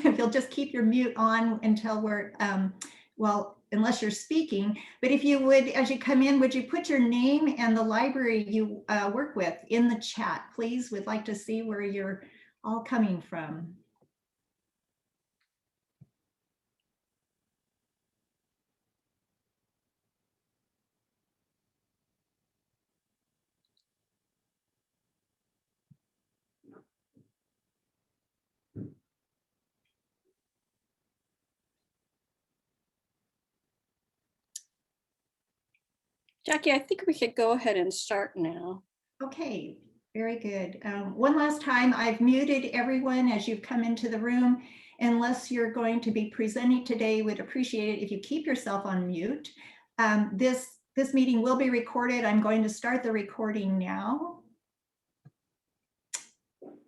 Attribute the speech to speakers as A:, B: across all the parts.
A: if you'll just keep your mute on until we're, well, unless you're speaking. But if you would, as you come in, would you put your name and the library you work with in the chat, please? We'd like to see where you're all coming from.
B: Jackie, I think we could go ahead and start now.
A: Okay, very good. One last time, I've muted everyone as you've come into the room. Unless you're going to be presenting today, would appreciate it if you keep yourself on mute. This meeting will be recorded. I'm going to start the recording now.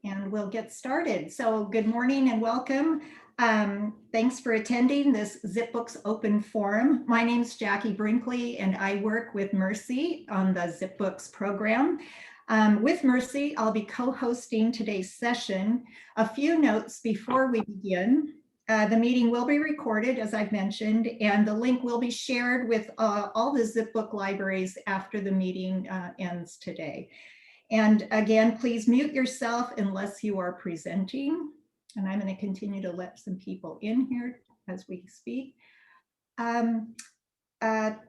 A: And we'll get started. So good morning and welcome. Thanks for attending this ZipBooks Open Forum. My name is Jackie Brinkley and I work with Mercy on the ZipBooks program. With Mercy, I'll be co-hosting today's session. A few notes before we begin. The meeting will be recorded, as I've mentioned, and the link will be shared with all the ZipBook libraries after the meeting ends today. And again, please mute yourself unless you are presenting. And I'm going to continue to let some people in here as we speak.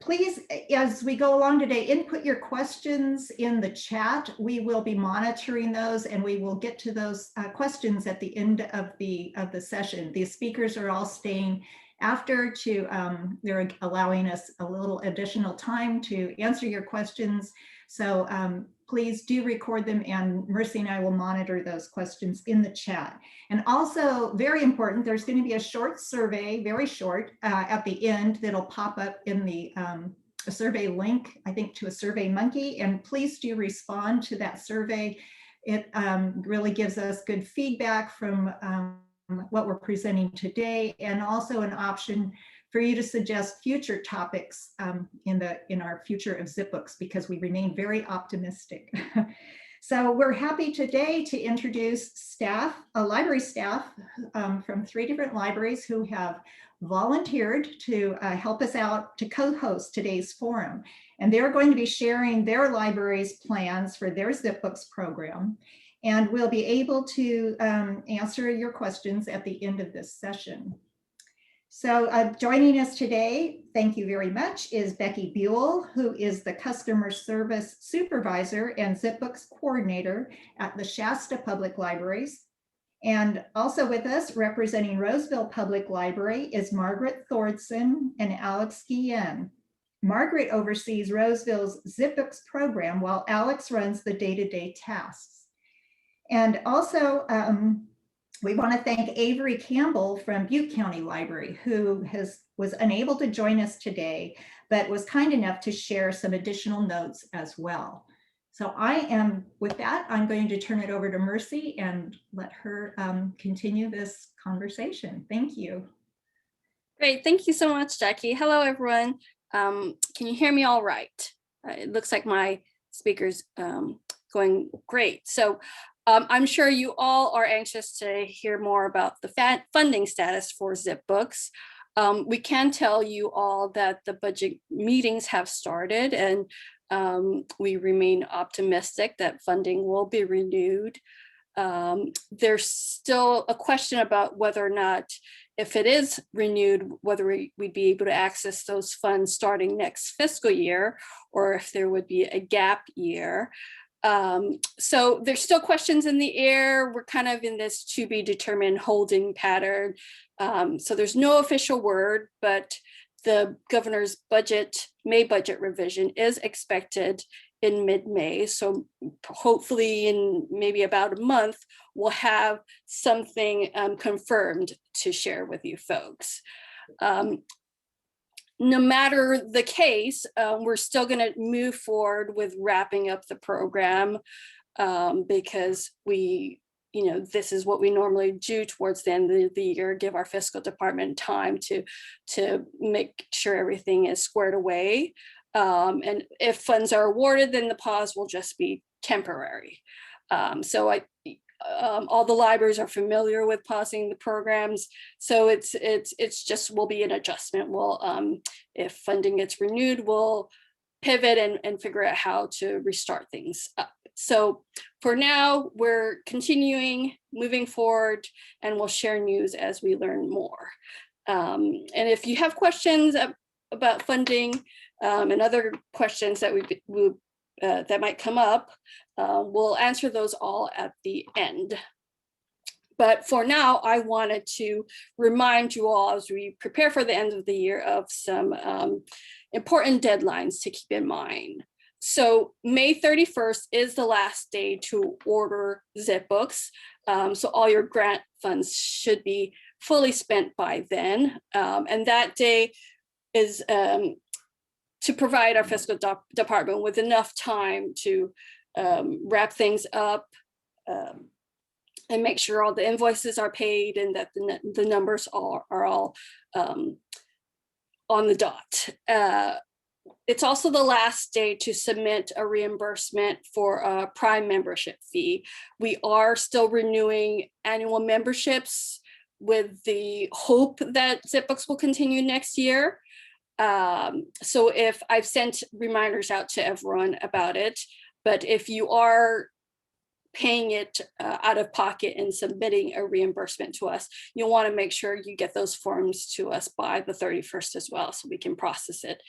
A: Please, as we go along today, input your questions in the chat. We will be monitoring those and we will get to those questions at the end of the session. The speakers are all staying after they're allowing us a little additional time to answer your questions. So please do record them and Mercy and I will monitor those questions in the chat. And also very important, there's going to be a short survey, very short, at the end that'll pop up in the a survey link, I think to a Survey Monkey, and please do respond to that survey. It really gives us good feedback from what we're presenting today, and also an option for you to suggest future topics in our future of ZipBooks, because we remain very optimistic. So we're happy today to introduce staff, library staff from 3 different libraries who have volunteered to help us out to co-host today's forum. And they're going to be sharing their library's plans for their ZipBooks program. And we'll be able to answer your questions at the end of this session. So joining us today, thank you very much, is Becky Buell, who is the Customer Service Supervisor and ZipBooks Coordinator at the Shasta Public Libraries. And also with us, representing Roseville Public Library, is Margaret Thordson and Alex Guillen. Margaret oversees Roseville's ZipBooks program, while Alex runs the day-to-day tasks. And also, we want to thank Avery Campbell from Butte County Library, who was unable to join us today, but was kind enough to share some additional notes as well. So with that, I'm going to turn it over to Mercy and let her continue this conversation. Thank you.
B: Great, thank you so much, Jackie. Hello, everyone. Can you hear me all right? It looks like my speaker's going great. So I'm sure you all are anxious to hear more about the funding status for ZipBooks. We can tell you all that the budget meetings have started, and we remain optimistic that funding will be renewed. There's still a question about whether or not, if it is renewed, whether we'd be able to access those funds starting next fiscal year, or if there would be a gap year. So there's still questions in the air. We're kind of in this to be determined holding pattern. So there's no official word, but the governor's May budget revision is expected in mid-May. So hopefully in maybe about a month, we'll have something confirmed to share with you folks. No matter the case, we're still going to move forward with wrapping up the program because this is what we normally do towards the end of the year, give our fiscal department time to make sure everything is squared away. And if funds are awarded, then the pause will just be temporary. So all the libraries are familiar with pausing the programs. So it's just will be an adjustment. We'll, if funding gets renewed, we'll pivot and figure out how to restart things up. So for now, we're continuing, moving forward, and we'll share news as we learn more. And if you have questions about funding and other questions that that might come up, we'll answer those all at the end. But for now, I wanted to remind you all as we prepare for the end of the year of some important deadlines to keep in mind. So May 31st is the last day to order zip books. So all your grant funds should be fully spent by then. And that day is to provide our fiscal department with enough time to wrap things up and make sure all the invoices are paid and that the numbers are all on the dot. It's also the last day to submit a reimbursement for a Prime membership fee. We are still renewing annual memberships with the hope that ZipBooks will continue next year. So if I've sent reminders out to everyone about it, but if you are paying it out of pocket and submitting a reimbursement to us, you'll want to make sure you get those forms to us by the 31st as well, so we can process it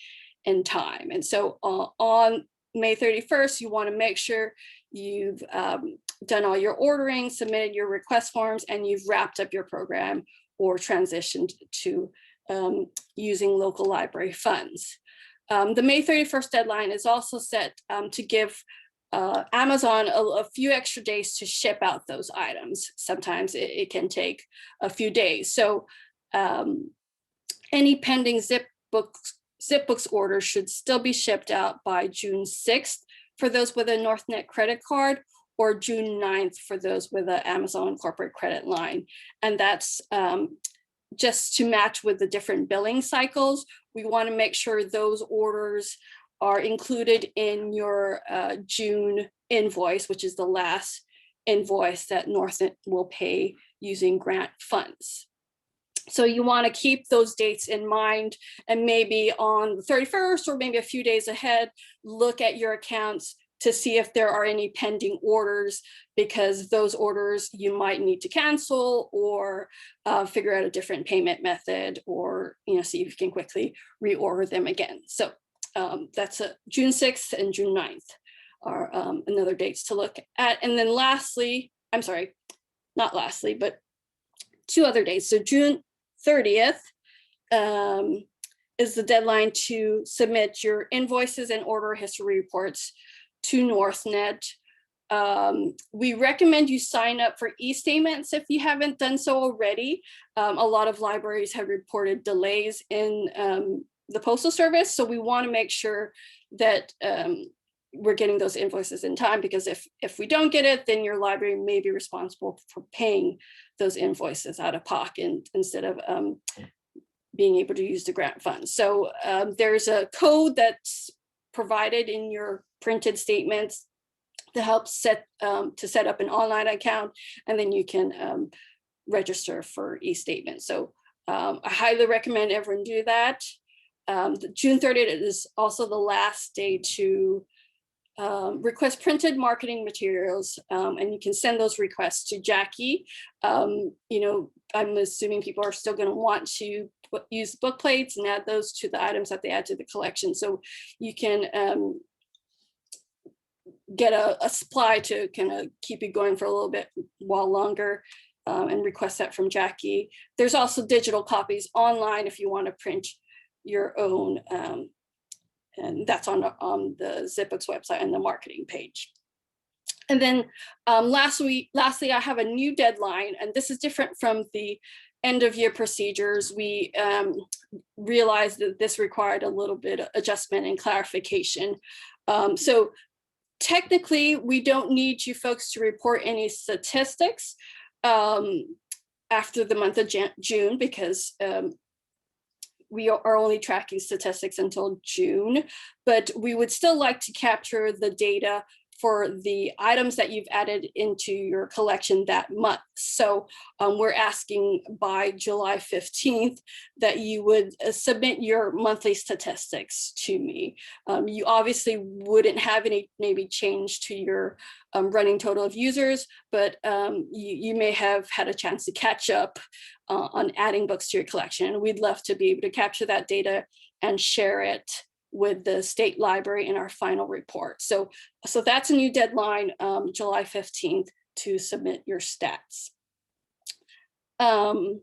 B: in time. And so on May 31st, you want to make sure you've done all your ordering, submitted your request forms, and you've wrapped up your program or transitioned to using local library funds. The May 31st deadline is also set to give Amazon a few extra days to ship out those items. Sometimes it can take a few days. So any pending ZipBooks orders should still be shipped out by June 6th for those with a NorthNet credit card, or June 9th for those with an Amazon corporate credit line. And that's just to match with the different billing cycles. We want to make sure those orders are included in your June invoice, which is the last invoice that NorthNet will pay using grant funds. So you want to keep those dates in mind, and maybe on the 31st or maybe a few days ahead, look at your accounts to see if there are any pending orders, because those orders you might need to cancel or figure out a different payment method, or see if you can quickly reorder them again. So that's June 6th and June 9th are another dates to look at. And then lastly, I'm sorry, not lastly, but two other dates. So June 30th is the deadline to submit your invoices and order history reports to NorthNet. We recommend you sign up for e-statements if you haven't done so already. A lot of libraries have reported delays in the Postal Service, so we want to make sure that we're getting those invoices in time, because if we don't get it, then your library may be responsible for paying those invoices out of pocket instead of being able to use the grant funds. So there's a code that's provided in your printed statements to help set up an online account, and then you can register for e-statements. So I highly recommend everyone do that. The June 30th is also the last day to request printed marketing materials, and you can send those requests to Jackie. I'm assuming people are still going to want to use book plates and add those to the items that they add to the collection. So you can get a supply to kind of keep it going for a little bit while longer, and request that from Jackie. There's also digital copies online if you want to print your own, and that's on the ZipBooks website and the marketing page. And then lastly, I have a new deadline, and this is different from the end of year procedures. We realized that this required a little bit of adjustment and clarification. So technically, we don't need you folks to report any statistics after the month of June, because we are only tracking statistics until June, but we would still like to capture the data for the items that you've added into your collection that month. So we're asking by July 15th that you would submit your monthly statistics to me. You obviously wouldn't have any maybe change to your running total of users, but you may have had a chance to catch up on adding books to your collection. We'd love to be able to capture that data and share it with the state library in our final report. So that's a new deadline, July 15th, to submit your stats. So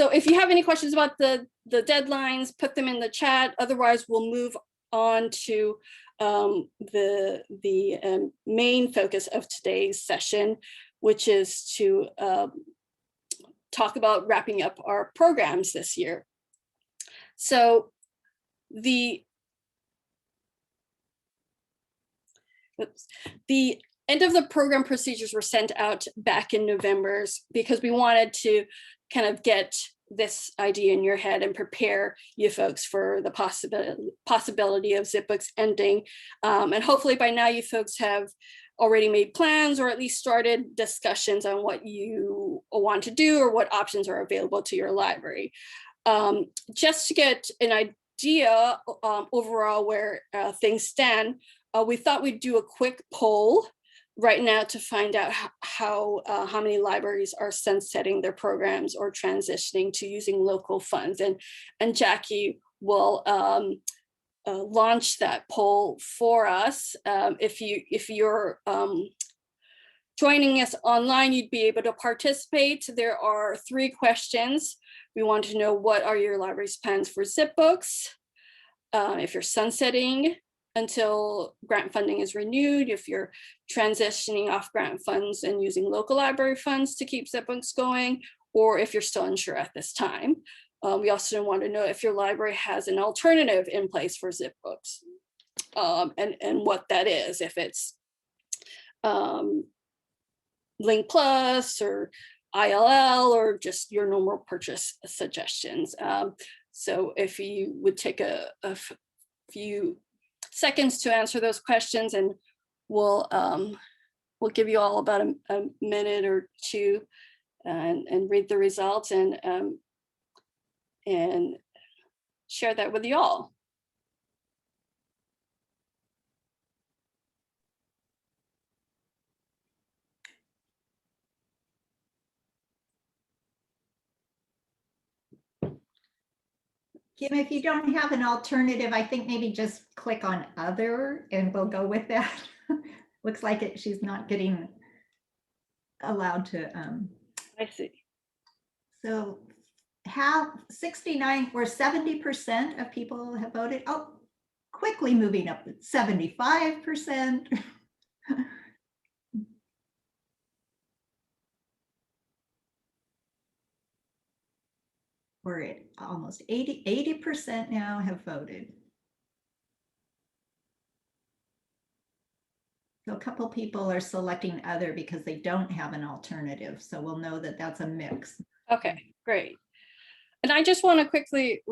B: if you have any questions about the deadlines, put them in the chat. Otherwise, we'll move on to the main focus of today's session, which is to talk about wrapping up our programs this year. So the end of the program procedures were sent out back in November because we wanted to kind of get this idea in your head and prepare you folks for the possibility of ZipBooks ending. And hopefully by now you folks have already made plans or at least started discussions on what you want to do or what options are available to your library. Just to get an idea overall where things stand, we thought we'd do a quick poll right now to find out how many libraries are sunsetting their programs or transitioning to using local funds. And Jackie will launch that poll for us. If you're joining us online, you'd be able to participate. There are 3 questions. We want to know, what are your library's plans for ZipBooks? If you're sunsetting until grant funding is renewed, if you're transitioning off grant funds and using local library funds to keep ZipBooks going, or if you're still unsure at this time. We also want to know if your library has an alternative in place for ZipBooks, and what that is, if it's Link Plus or ILL or just your normal purchase suggestions. So if you would take a few seconds to answer those questions, and we'll give you all about a minute or two and read the results and share that with you all.
A: Kim, if you don't have an alternative, I think maybe just click on other and we'll go with that. Looks like she's not getting allowed to.
B: I see.
A: So 69 or 70% of people have voted. Oh, quickly moving up to 75%. We're at almost 80% now have voted. So a couple people are selecting other because they don't have an alternative. So we'll know that that's a mix.
B: Okay, great. And I just want to quickly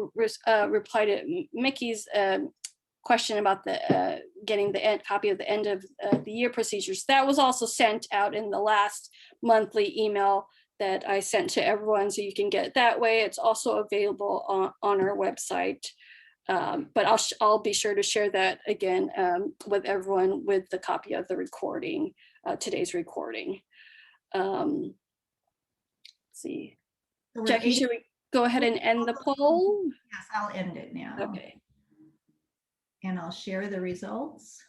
B: reply to Mickey's question about the getting the copy of the end of the year procedures. That was also sent out in the last monthly email that I sent to everyone, so you can get it that way. It's also available on our website. But I'll be sure to share that again with everyone with the copy of the recording, today's recording. Let's see. So Jackie, should we go ahead and end the poll?
A: Yes, I'll end it now.
B: Okay.
A: And I'll share the results.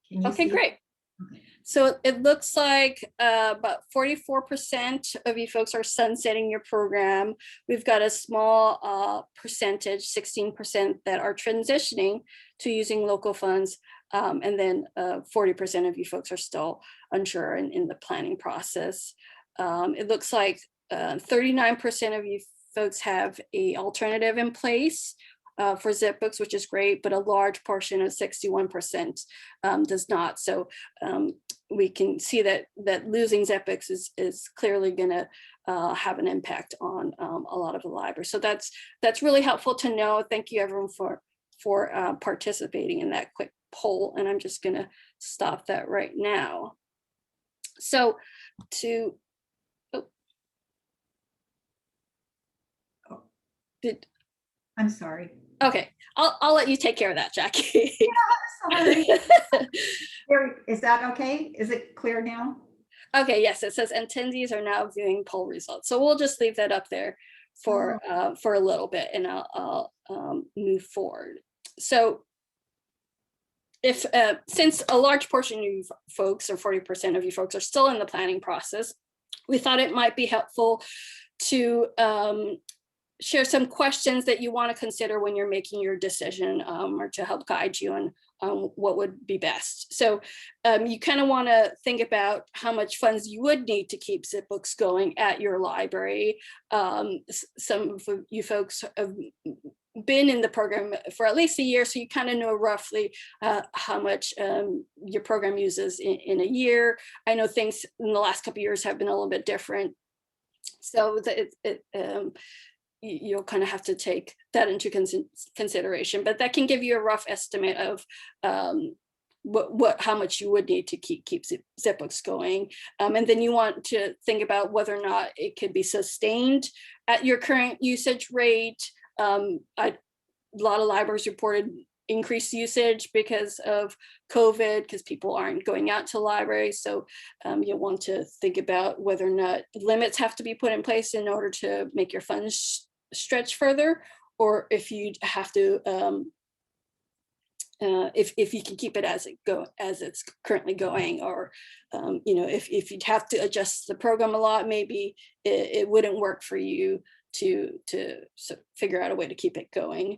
A: Can you
B: okay,
A: see?
B: Great. Okay. So it looks like about 44% of you folks are sunsetting your program. We've got a small percentage, 16%, that are transitioning to using local funds. And then 40% of you folks are still unsure in the planning process. It looks like 39% of you folks have an alternative in place for ZipBooks, which is great, but a large portion of 61% does not. So we can see that losing ZipBooks is clearly going to have an impact on a lot of the libraries. So that's really helpful to know. Thank you everyone for participating in that quick poll. And I'm just gonna stop that right now. So to,
A: I'm sorry.
B: Okay, I'll let you take care of that, Jackie.
A: Sorry. Is that okay? Is it clear now?
B: Okay, yes, it says attendees are now viewing poll results. So we'll just leave that up there for a little bit, and I'll move forward. So if since a large portion of you folks, or 40% of you folks, are still in the planning process, we thought it might be helpful to share some questions that you want to consider when you're making your decision, or to help guide you on what would be best. So you kind of want to think about how much funds you would need to keep ZipBooks going at your library. Some of you folks have been in the program for at least a year, so you kind of know roughly how much your program uses in a year. I know things in the last couple of years have been a little bit different, so you'll kind of have to take that into consideration, but that can give you a rough estimate of how much you would need to keep ZipBooks going. And then you want to think about whether or not it could be sustained at your current usage rate. A lot of libraries reported increased usage because of COVID, because people aren't going out to libraries. So you'll want to think about whether or not limits have to be put in place in order to make your funds stretch further, or if you have to, if you can keep it as it's currently going, or if you'd have to adjust the program a lot, maybe it wouldn't work for you to figure out a way to keep it going.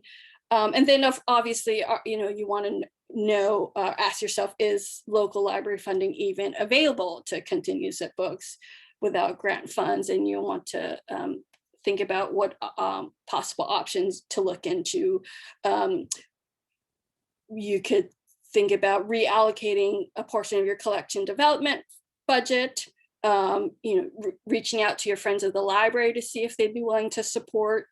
B: And then obviously, you want to know, ask yourself, is local library funding even available to continue ZipBooks without grant funds? And you want to think about what possible options to look into. You could think about reallocating a portion of your collection development budget, reaching out to your friends at the library to see if they'd be willing to support.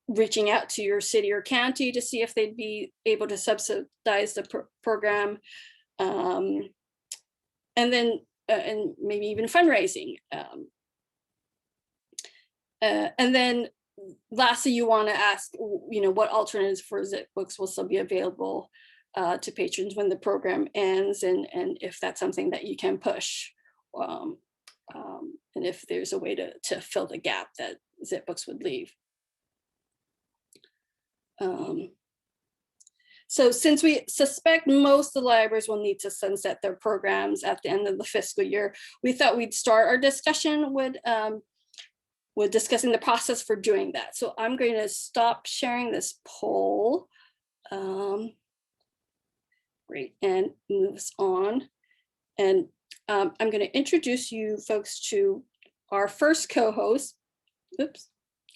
B: Reaching out to your city or county to see if they'd be able to subsidize the program. And then and maybe even fundraising. And then lastly, you want to ask, what alternatives for ZipBooks will still be available to patrons when the program ends, and if that's something that you can push, and if there's a way to fill the gap that ZipBooks would leave. So since we suspect most of the libraries will need to sunset their programs at the end of the fiscal year, we thought we'd start our discussion with discussing the process for doing that. So I'm going to stop sharing this poll. Great, and moves on. And I'm going to introduce you folks to our first co-host. Oops.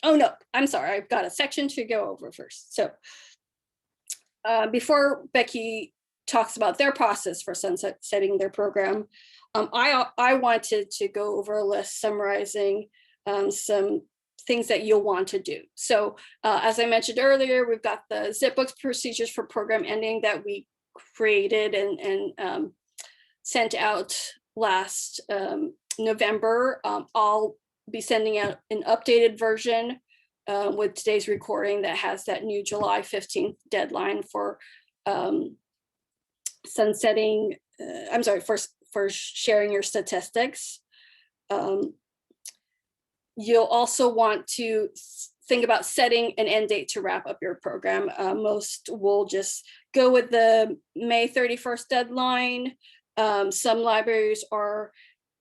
B: Oh no, I'm sorry, I've got a section to go over first. So before Becky talks about their process for sunsetting their program, I wanted to go over a list summarizing some things that you'll want to do. So as I mentioned earlier, we've got the ZipBooks procedures for program ending that we created and sent out last November. I'll be sending out an updated version with today's recording that has that new July 15th deadline for sunsetting, I'm sorry, for sharing your statistics. You'll also want to think about setting an end date to wrap up your program. Most will just go with the May 31st deadline. Some libraries are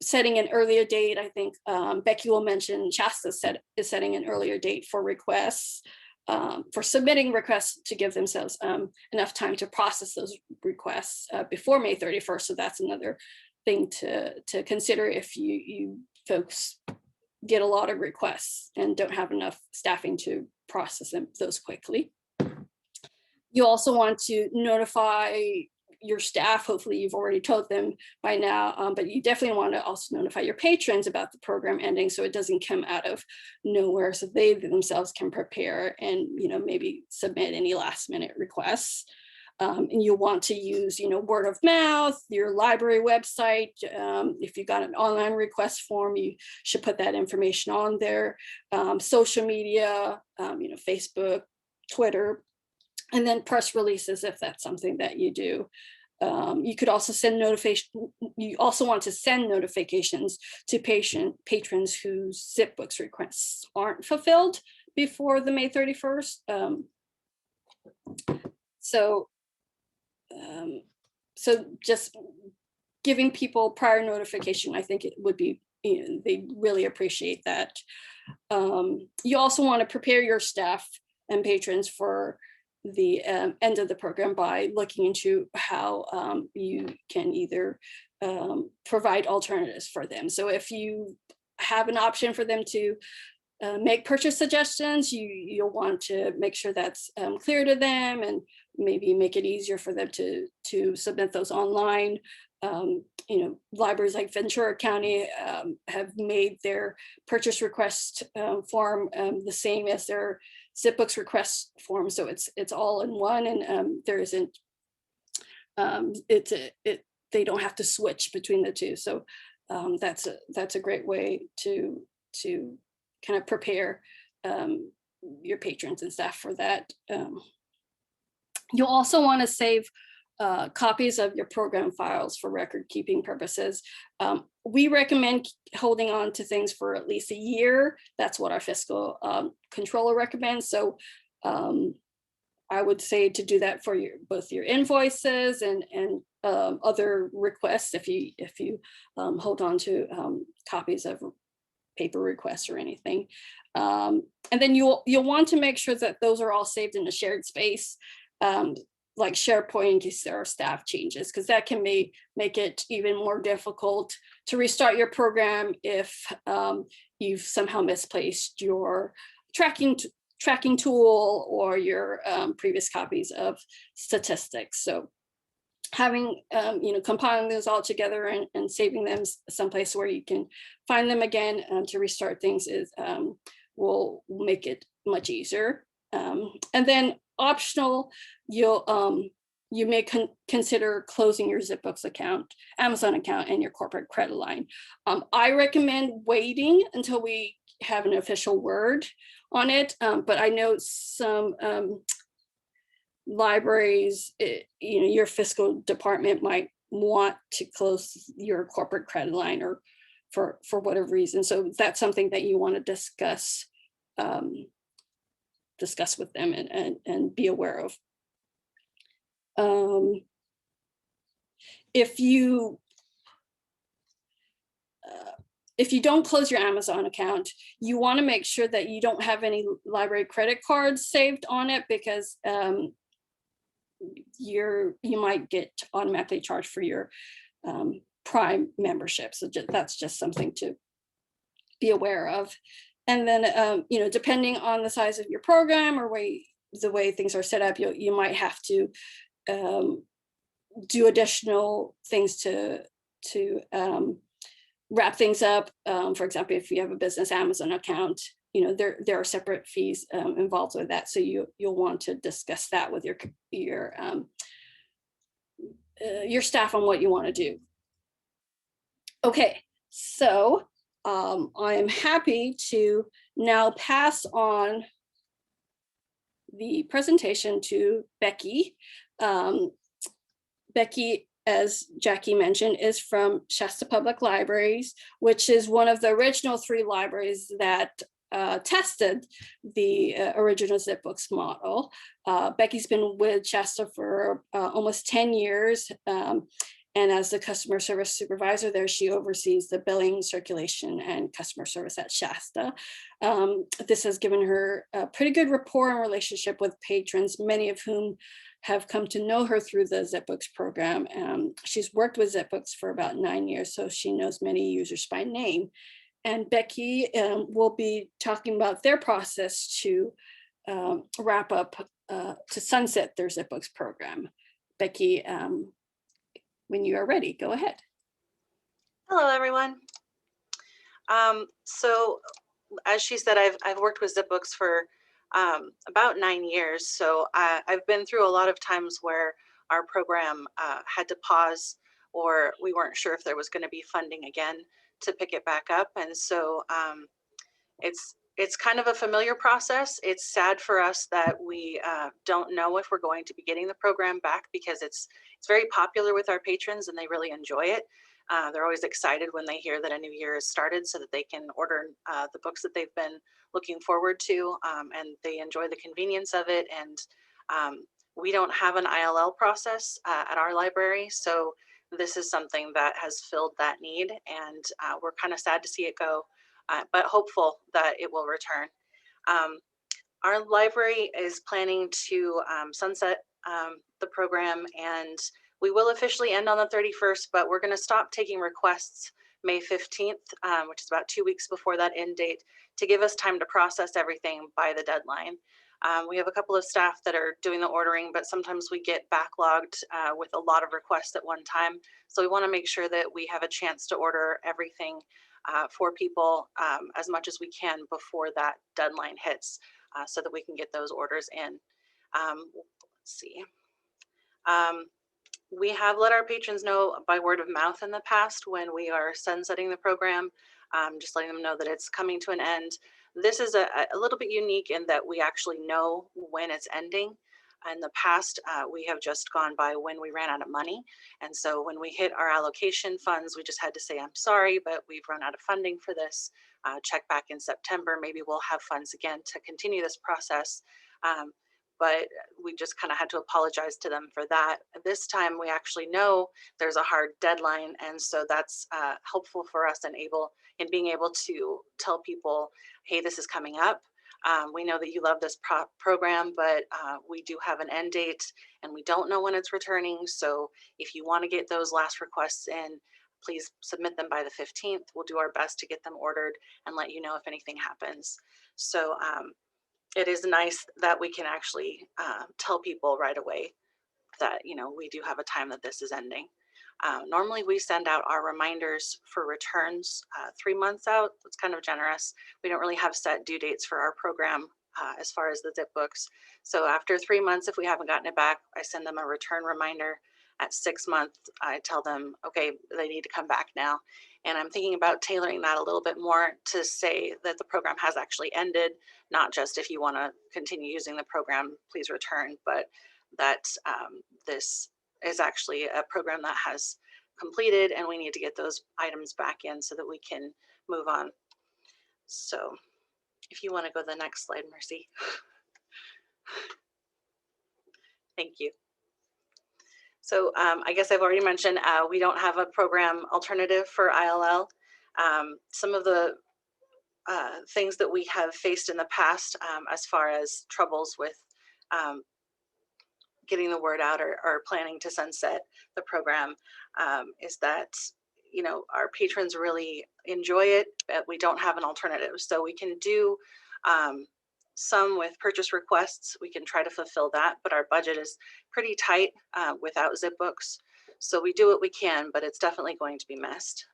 B: setting an earlier date. I think Becky will mention Shasta is setting an earlier date for requests, for submitting requests to give themselves enough time to process those requests before May 31st. So that's another thing to consider if you folks get a lot of requests and don't have enough staffing to process those quickly. You also want to notify your staff. Hopefully you've already told them by now, but you definitely want to also notify your patrons about the program ending so it doesn't come out of nowhere, so they themselves can prepare and maybe submit any last minute requests. And you'll want to use, word of mouth, your library website. If you got an online request form, you should put that information on there. Social media, Facebook, Twitter, and then press releases if that's something that you do. You could also send notification. You also want to send notifications to patrons whose ZipBooks requests aren't fulfilled before the May 31st. So just giving people prior notification, I think it would be, they really appreciate that. You also want to prepare your staff and patrons for the end of the program by looking into how you can either provide alternatives for them. So if you have an option for them to make purchase suggestions, you'll want to make sure that's clear to them, and maybe make it easier for them to submit those online. Libraries like Ventura County have made their purchase request form the same as their ZipBooks request form, so it's all in one, and there isn't they don't have to switch between the two. So that's a great way to kind of prepare your patrons and staff for that. You'll also want to save copies of your program files for record keeping purposes. We recommend holding on to things for at least a year. That's what our fiscal controller recommends. So I would say to do that for both your invoices and other requests if you hold on to copies of paper requests or anything. And then you'll want to make sure that those are all saved in a shared space, like SharePoint, in case there are staff changes, because that can make it even more difficult to restart your program if you've somehow misplaced your tracking tool or your previous copies of statistics. So having, compiling those all together and saving them someplace where you can find them again to restart things will make it much easier. And then optional, you may consider closing your ZipBooks account, Amazon account, and your corporate credit line. I recommend waiting until we have an official word on it, but I know some libraries, your fiscal department might want to close your corporate credit line or for whatever reason. So that's something that you want to discuss with them and be aware of. If you don't close your Amazon account, you want to make sure that you don't have any library credit cards saved on it, because you might get automatically charged for your Prime membership. So that's just something to be aware of. And then, depending on the size of your program or the way things are set up, you might have to do additional things to wrap things up. For example, if you have a business Amazon account, there are separate fees involved with that. So you'll want to discuss that with your staff on what you want to do. Okay, so I am happy to now pass on the presentation to Becky. Becky, as Jackie mentioned, is from Shasta Public Libraries, which is one of the original 3 libraries that tested the original ZipBooks model. Becky's been with Shasta for almost 10 years. And as the customer service supervisor there, she oversees the billing, circulation, and customer service at Shasta. This has given her a pretty good rapport and relationship with patrons, many of whom have come to know her through the ZipBooks program. She's worked with ZipBooks for about 9 years, so she knows many users by name. And Becky will be talking about their process to wrap up, to sunset their ZipBooks program. Becky, when you are ready, go ahead.
C: Hello, everyone. So as she said, I've worked with ZipBooks for about 9 years. So I've been through a lot of times where our program had to pause, or we weren't sure if there was going to be funding again to pick it back up. And so it's kind of a familiar process. It's sad for us that we don't know if we're going to be getting the program back, because it's very popular with our patrons and they really enjoy it. They're always excited when they hear that a new year has started, so that they can order the books that they've been looking forward to, and they enjoy the convenience of it. And we don't have an ILL process at our library, so this is something that has filled that need, and we're kind of sad to see it go, but hopeful that it will return. Our library is planning to sunset the program, and we will officially end on the 31st, but we're going to stop taking requests May 15th, which is about 2 weeks before that end date, to give us time to process everything by the deadline. We have a couple of staff that are doing the ordering, but sometimes we get backlogged with a lot of requests at one time. So we want to make sure that we have a chance to order everything for people as much as we can before that deadline hits, so that we can get those orders in. Let's see. We have let our patrons know by word of mouth in the past when we are sunsetting the program, just letting them know that it's coming to an end. This is a little bit unique in that we actually know when it's ending. In the past, we have just gone by when we ran out of money. And so when we hit our allocation funds, we just had to say, I'm sorry, but we've run out of funding for this. Check back in September, maybe we'll have funds again to continue this process. But we just kind of had to apologize to them for that. This time we actually know there's a hard deadline, and so that's helpful for us and being able to tell people, hey, this is coming up. We know that you love this program, but we do have an end date and we don't know when it's returning. So if you want to get those last requests in, please submit them by the 15th. We'll do our best to get them ordered and let you know if anything happens. So it is nice that we can actually tell people right away that, we do have a time that this is ending. Normally we send out our reminders for returns 3 months out. It's kind of generous. We don't really have set due dates for our program as far as the ZipBooks. So after 3 months, if we haven't gotten it back, I send them a return reminder. At 6 months, I tell them, okay, they need to come back now. And I'm thinking about tailoring that a little bit more to say that the program has actually ended, not just if you want to continue using the program, please return, but that this is actually a program that has completed and we need to get those items back in so that we can move on. So if you want to go to the next slide, Mercy. Thank you. So I guess I've already mentioned we don't have a program alternative for ILL. Some of the things that we have faced in the past as far as troubles with getting the word out or planning to sunset the program is that, our patrons really enjoy it, but we don't have an alternative. So we can do some with purchase requests. We can try to fulfill that, but our budget is pretty tight without ZipBooks. So we do what we can, but it's definitely going to be missed.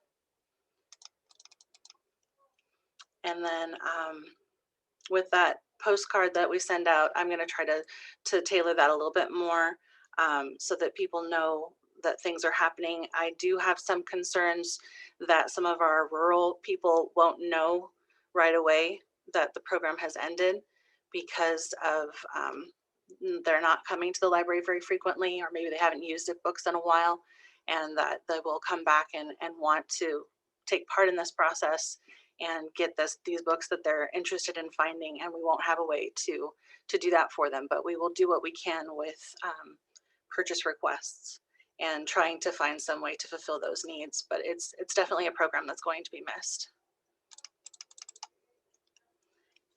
C: And then with that postcard that we send out, I'm going to try to tailor that a little bit more so that people know that things are happening. I do have some concerns that some of our rural people won't know right away that the program has ended because of they're not coming to the library very frequently, or maybe they haven't used ZipBooks in a while, and that they will come back and want to take part in this process and get these books that they're interested in finding, and we won't have a way to do that for them. But we will do what we can with purchase requests and trying to find some way to fulfill those needs. But it's definitely a program that's going to be missed.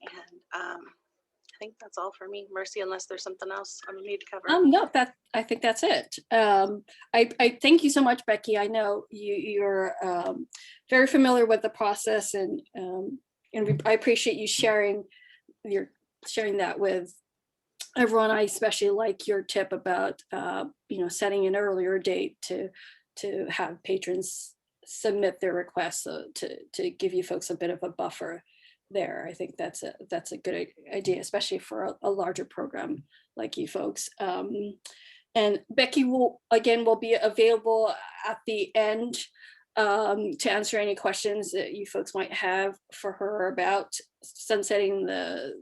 C: And I think that's all for me, Mercy, unless there's something else I need to cover.
B: No, I think that's it. I thank you so much, Becky. I know you're very familiar with the process, and I appreciate you sharing that with everyone. I especially like your tip about setting an earlier date to to have patrons submit their requests, so to give you folks a bit of a buffer there. I think that's a good idea, especially for a larger program like you folks. And Becky will be available at the end to answer any questions that you folks might have for her about sunsetting the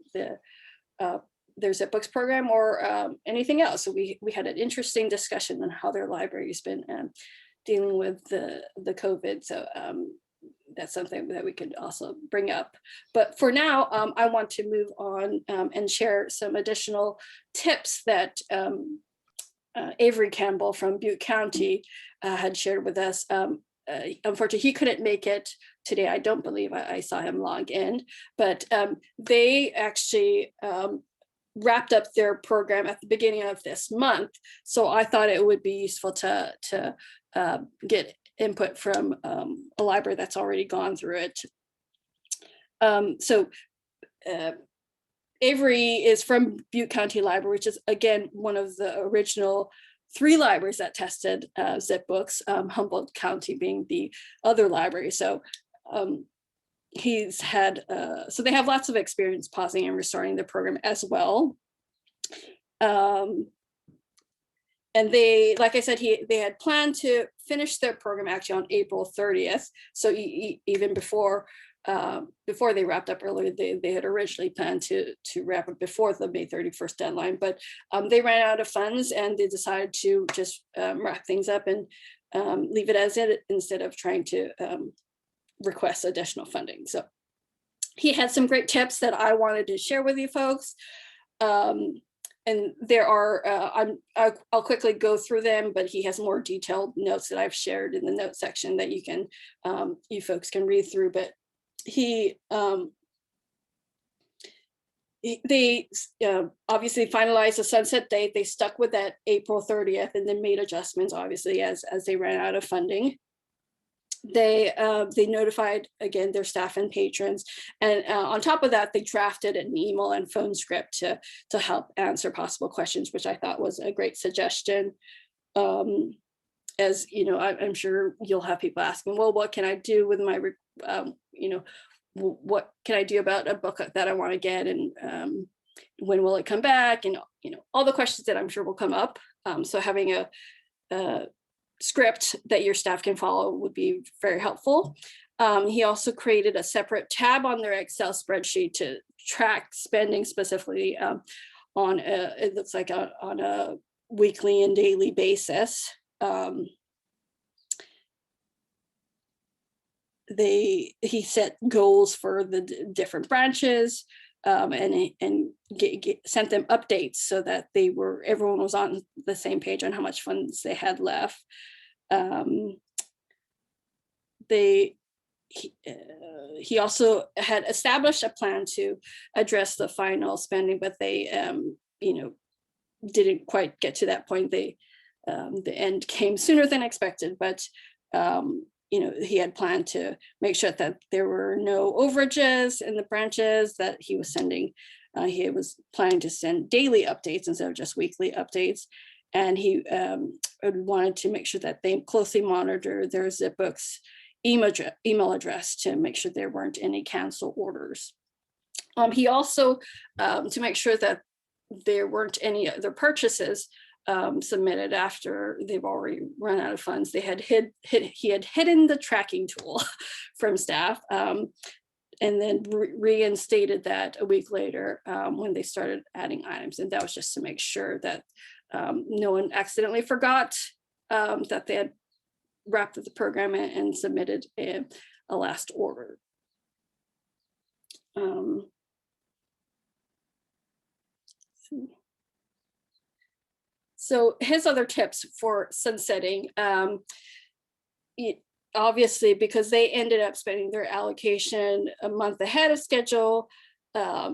B: their ZipBooks program or anything else. So we had an interesting discussion on how their library's been dealing with the COVID. So that's something that we could also bring up. But for now, I want to move on and share some additional tips that Avery Campbell from Butte County had shared with us. Unfortunately, he couldn't make it today. I don't believe I saw him log in, but they actually wrapped up their program at the beginning of this month. So I thought it would be useful to get input from a library that's already gone through it. Avery is from Butte County Library, which is again one of the original 3 libraries that tested ZipBooks, Humboldt County being the other library. So he's had, so they have lots of experience pausing and restarting the program as well. And they, like I said, they had planned to finish their program actually on April 30th. So even before they wrapped up earlier, they had originally planned to wrap up before the May 31st deadline, but they ran out of funds and they decided to just wrap things up and leave it as it instead of trying to request additional funding. So he had some great tips that I wanted to share with you folks. And there are, I'll quickly go through them, but he has more detailed notes that I've shared in the notes section that you folks can read through. But they obviously finalized the sunset date. They stuck with that April 30th and then made adjustments, obviously, as they ran out of funding. They notified, again, their staff and patrons. And on top of that, they drafted an email and phone script to help answer possible questions, which I thought was a great suggestion. As you know, I'm sure you'll have people asking, well, what can I do with my, what can I do about a book that I want to get, and when will it come back, and all the questions that I'm sure will come up. So having a script that your staff can follow would be very helpful. He also created a separate tab on their Excel spreadsheet to track spending specifically on it looks like on a weekly and daily basis. He set goals for the different branches and sent them updates so that everyone was on the same page on how much funds they had left. He also had established a plan to address the final spending, but they didn't quite get to that point. The end came sooner than expected, but he had planned to make sure that there were no overages in the branches that he was sending. He was planning to send daily updates instead of just weekly updates. And he wanted to make sure that they closely monitor their ZipBooks email address to make sure there weren't any cancel orders. He also, to make sure that there weren't any other purchases submitted after they've already run out of funds, he had hidden the tracking tool from staff, and then reinstated that a week later when they started adding items. And that was just to make sure that no one accidentally forgot that they had wrapped up the program and submitted a last order. So his other tips for sunsetting, obviously, because they ended up spending their allocation a month ahead of schedule,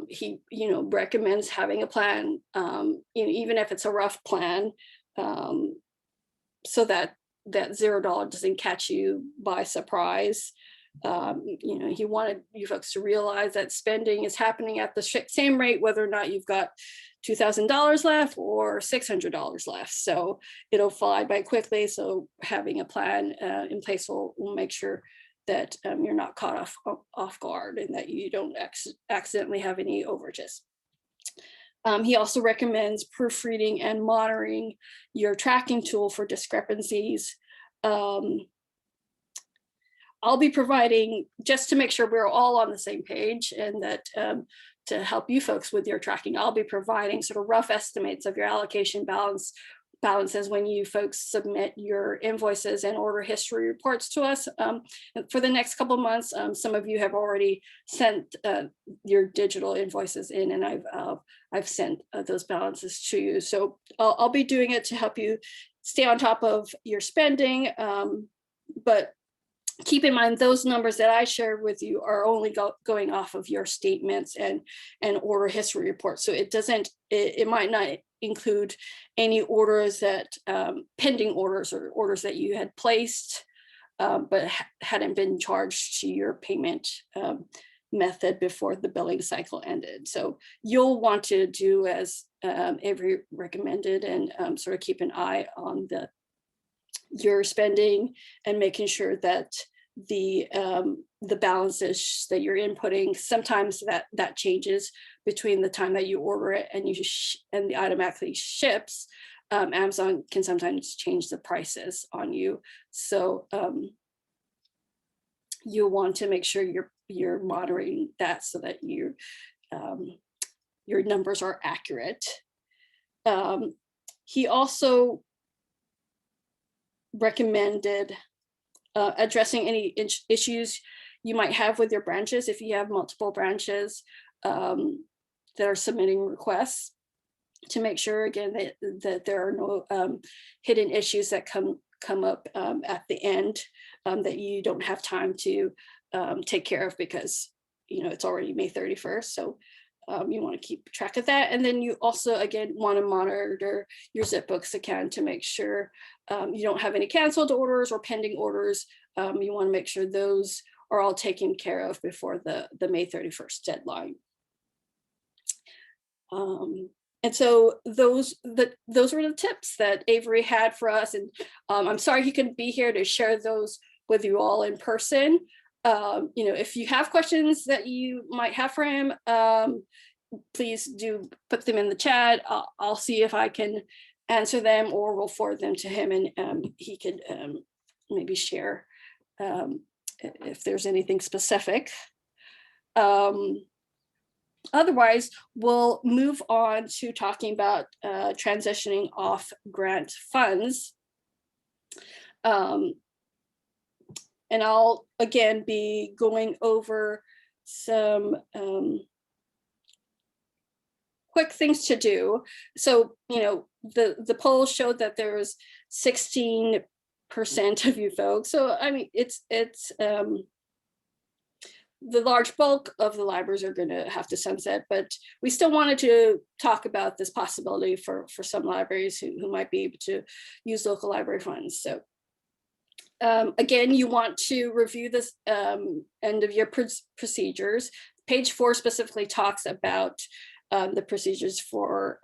B: he recommends having a plan, even if it's a rough plan, so that $0 doesn't catch you by surprise. He wanted you folks to realize that spending is happening at the same rate, whether or not you've got $2,000 left or $600 left. So it'll fly by quickly. So having a plan in place will make sure that you're not caught off guard and that you don't accidentally have any overages. He also recommends proofreading and monitoring your tracking tool for discrepancies. I'll be providing, just to make sure we're all on the same page and that to help you folks with your tracking, I'll be providing sort of rough estimates of your allocation balances when you folks submit your invoices and order history reports to us. For the next couple of months, some of you have already sent your digital invoices in, and I've sent those balances to you. So I'll be doing it to help you stay on top of your spending, but keep in mind those numbers that I shared with you are only going off of your statements and order history reports. So it might not include any orders that pending orders or orders that you had placed but hadn't been charged to your payment method before the billing cycle ended. So you'll want to do as Avery recommended and sort of keep an eye on your spending and making sure that the balances that you're inputting, sometimes that changes between the time that you order it and and the item actually ships. Amazon can sometimes change the prices on you. So you'll want to make sure you're monitoring that so that your numbers are accurate. He also recommended addressing any issues you might have with your branches. If you have multiple branches that are submitting requests, to make sure again that there are no hidden issues that come up at the end that you don't have time to take care of because it's already May 31st. So you want to keep track of that. And then you also, again, want to monitor your ZipBooks account to make sure you don't have any canceled orders or pending orders. You want to make sure those are all taken care of before the May 31st deadline. And so those were the tips that Avery had for us. And I'm sorry he couldn't be here to share those with you all in person. If you have questions that you might have for him, please do put them in the chat. I'll see if I can answer them, or we'll forward them to him, and he could maybe share if there's anything specific. Otherwise, we'll move on to talking about transitioning off grant funds. And I'll again be going over some quick things to do. So, the poll showed that there's 16% of you folks. So, I mean, it's the large bulk of the libraries are going to have to sunset, but we still wanted to talk about this possibility for some libraries who might be able to use local library funds. So again, you want to review this end of year procedures. Page 4 specifically talks about the procedures for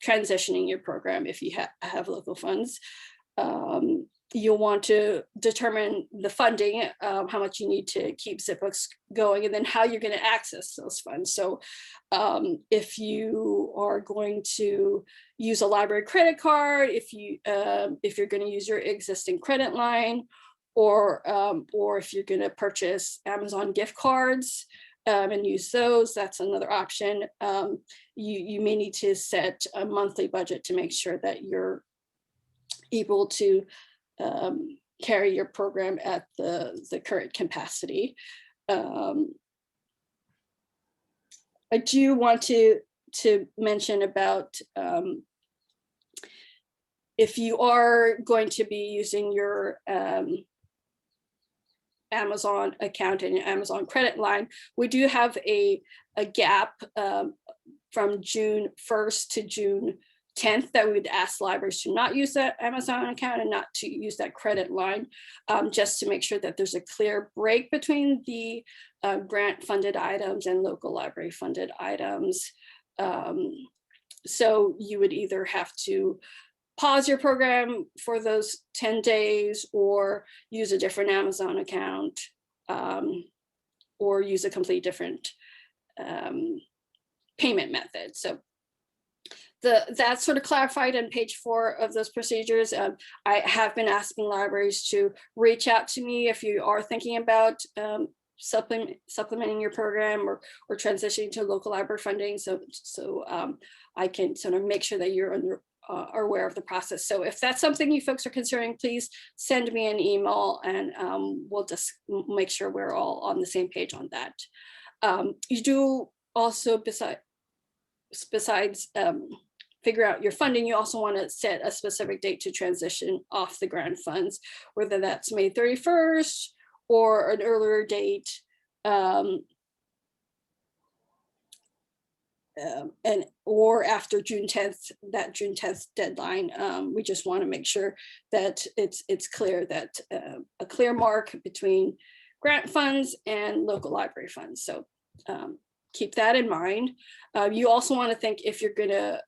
B: transitioning your program if you have local funds. You'll want to determine the funding, how much you need to keep ZipBooks going, and then how you're going to access those funds. So if you are going to use a library credit card, if you're going to use your existing credit line, or if you're going to purchase Amazon gift cards and use those, that's another option. You may need to set a monthly budget to make sure that you're able to carry your program at the current capacity. I do want to mention about if you are going to be using your Amazon account and Amazon credit line, we do have a gap from June 1st to June 10th that we would ask libraries to not use that Amazon account and not to use that credit line, just to make sure that there's a clear break between the grant funded items and local library funded items. So you would either have to pause your program for those 10 days or use a different Amazon account, or use a complete different payment method. So that's sort of clarified on page 4 of those procedures. I have been asking libraries to reach out to me if you are thinking about supplementing your program or transitioning to local library funding. So I can sort of make sure that you're are aware of the process. So if that's something you folks are considering, please send me an email, and we'll just make sure we're all on the same page on that. You do also, besides figure out your funding, you also want to set a specific date to transition off the grant funds, whether that's May 31st or an earlier date. Or after June 10th, that June 10th deadline. We just want to make sure that it's clear that a clear mark between grant funds and local library funds. So keep that in mind. You also want to think if you're going to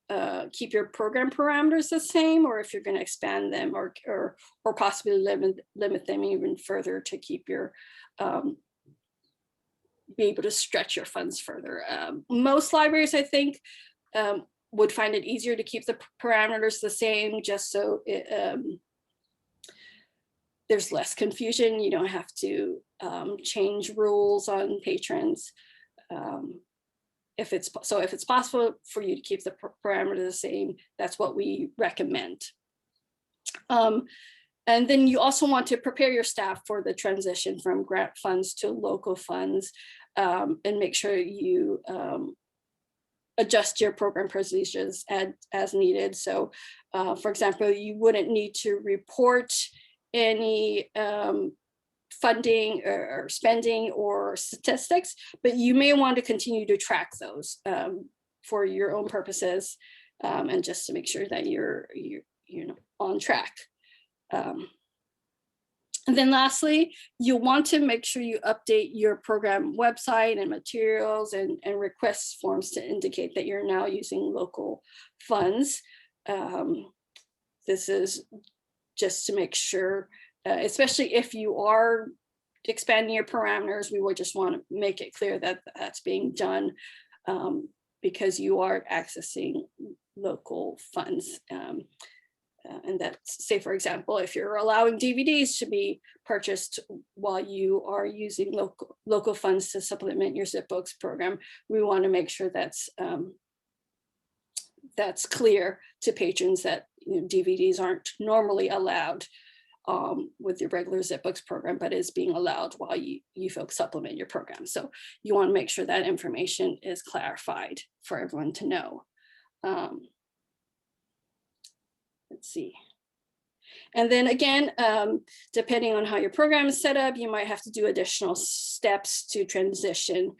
B: keep your program parameters the same, or if you're going to expand them or possibly limit them even further to keep your be able to stretch your funds further. Most libraries, I think, would find it easier to keep the parameters the same, just so there's less confusion. You don't have to change rules on patrons. If it's possible for you to keep the parameter the same, that's what we recommend. And then you also want to prepare your staff for the transition from grant funds to local funds, and make sure you adjust your program procedures as needed. So for example, you wouldn't need to report any funding or spending or statistics, but you may want to continue to track those for your own purposes, and just to make sure that you're on track. And then lastly, you want to make sure you update your program website and materials and request forms to indicate that you're now using local funds. This is just to make sure, especially if you are expanding your parameters, we would just want to make it clear that that's being done because you are accessing local funds. And that's, say, for example, if you're allowing DVDs to be purchased while you are using local funds to supplement your ZipBooks program, we want to make sure that's clear to patrons that DVDs aren't normally allowed with your regular ZipBooks program, but is being allowed while you folks supplement your program. So you want to make sure that information is clarified for everyone to know. Let's see. And then again, depending on how your program is set up, you might have to do additional steps to transition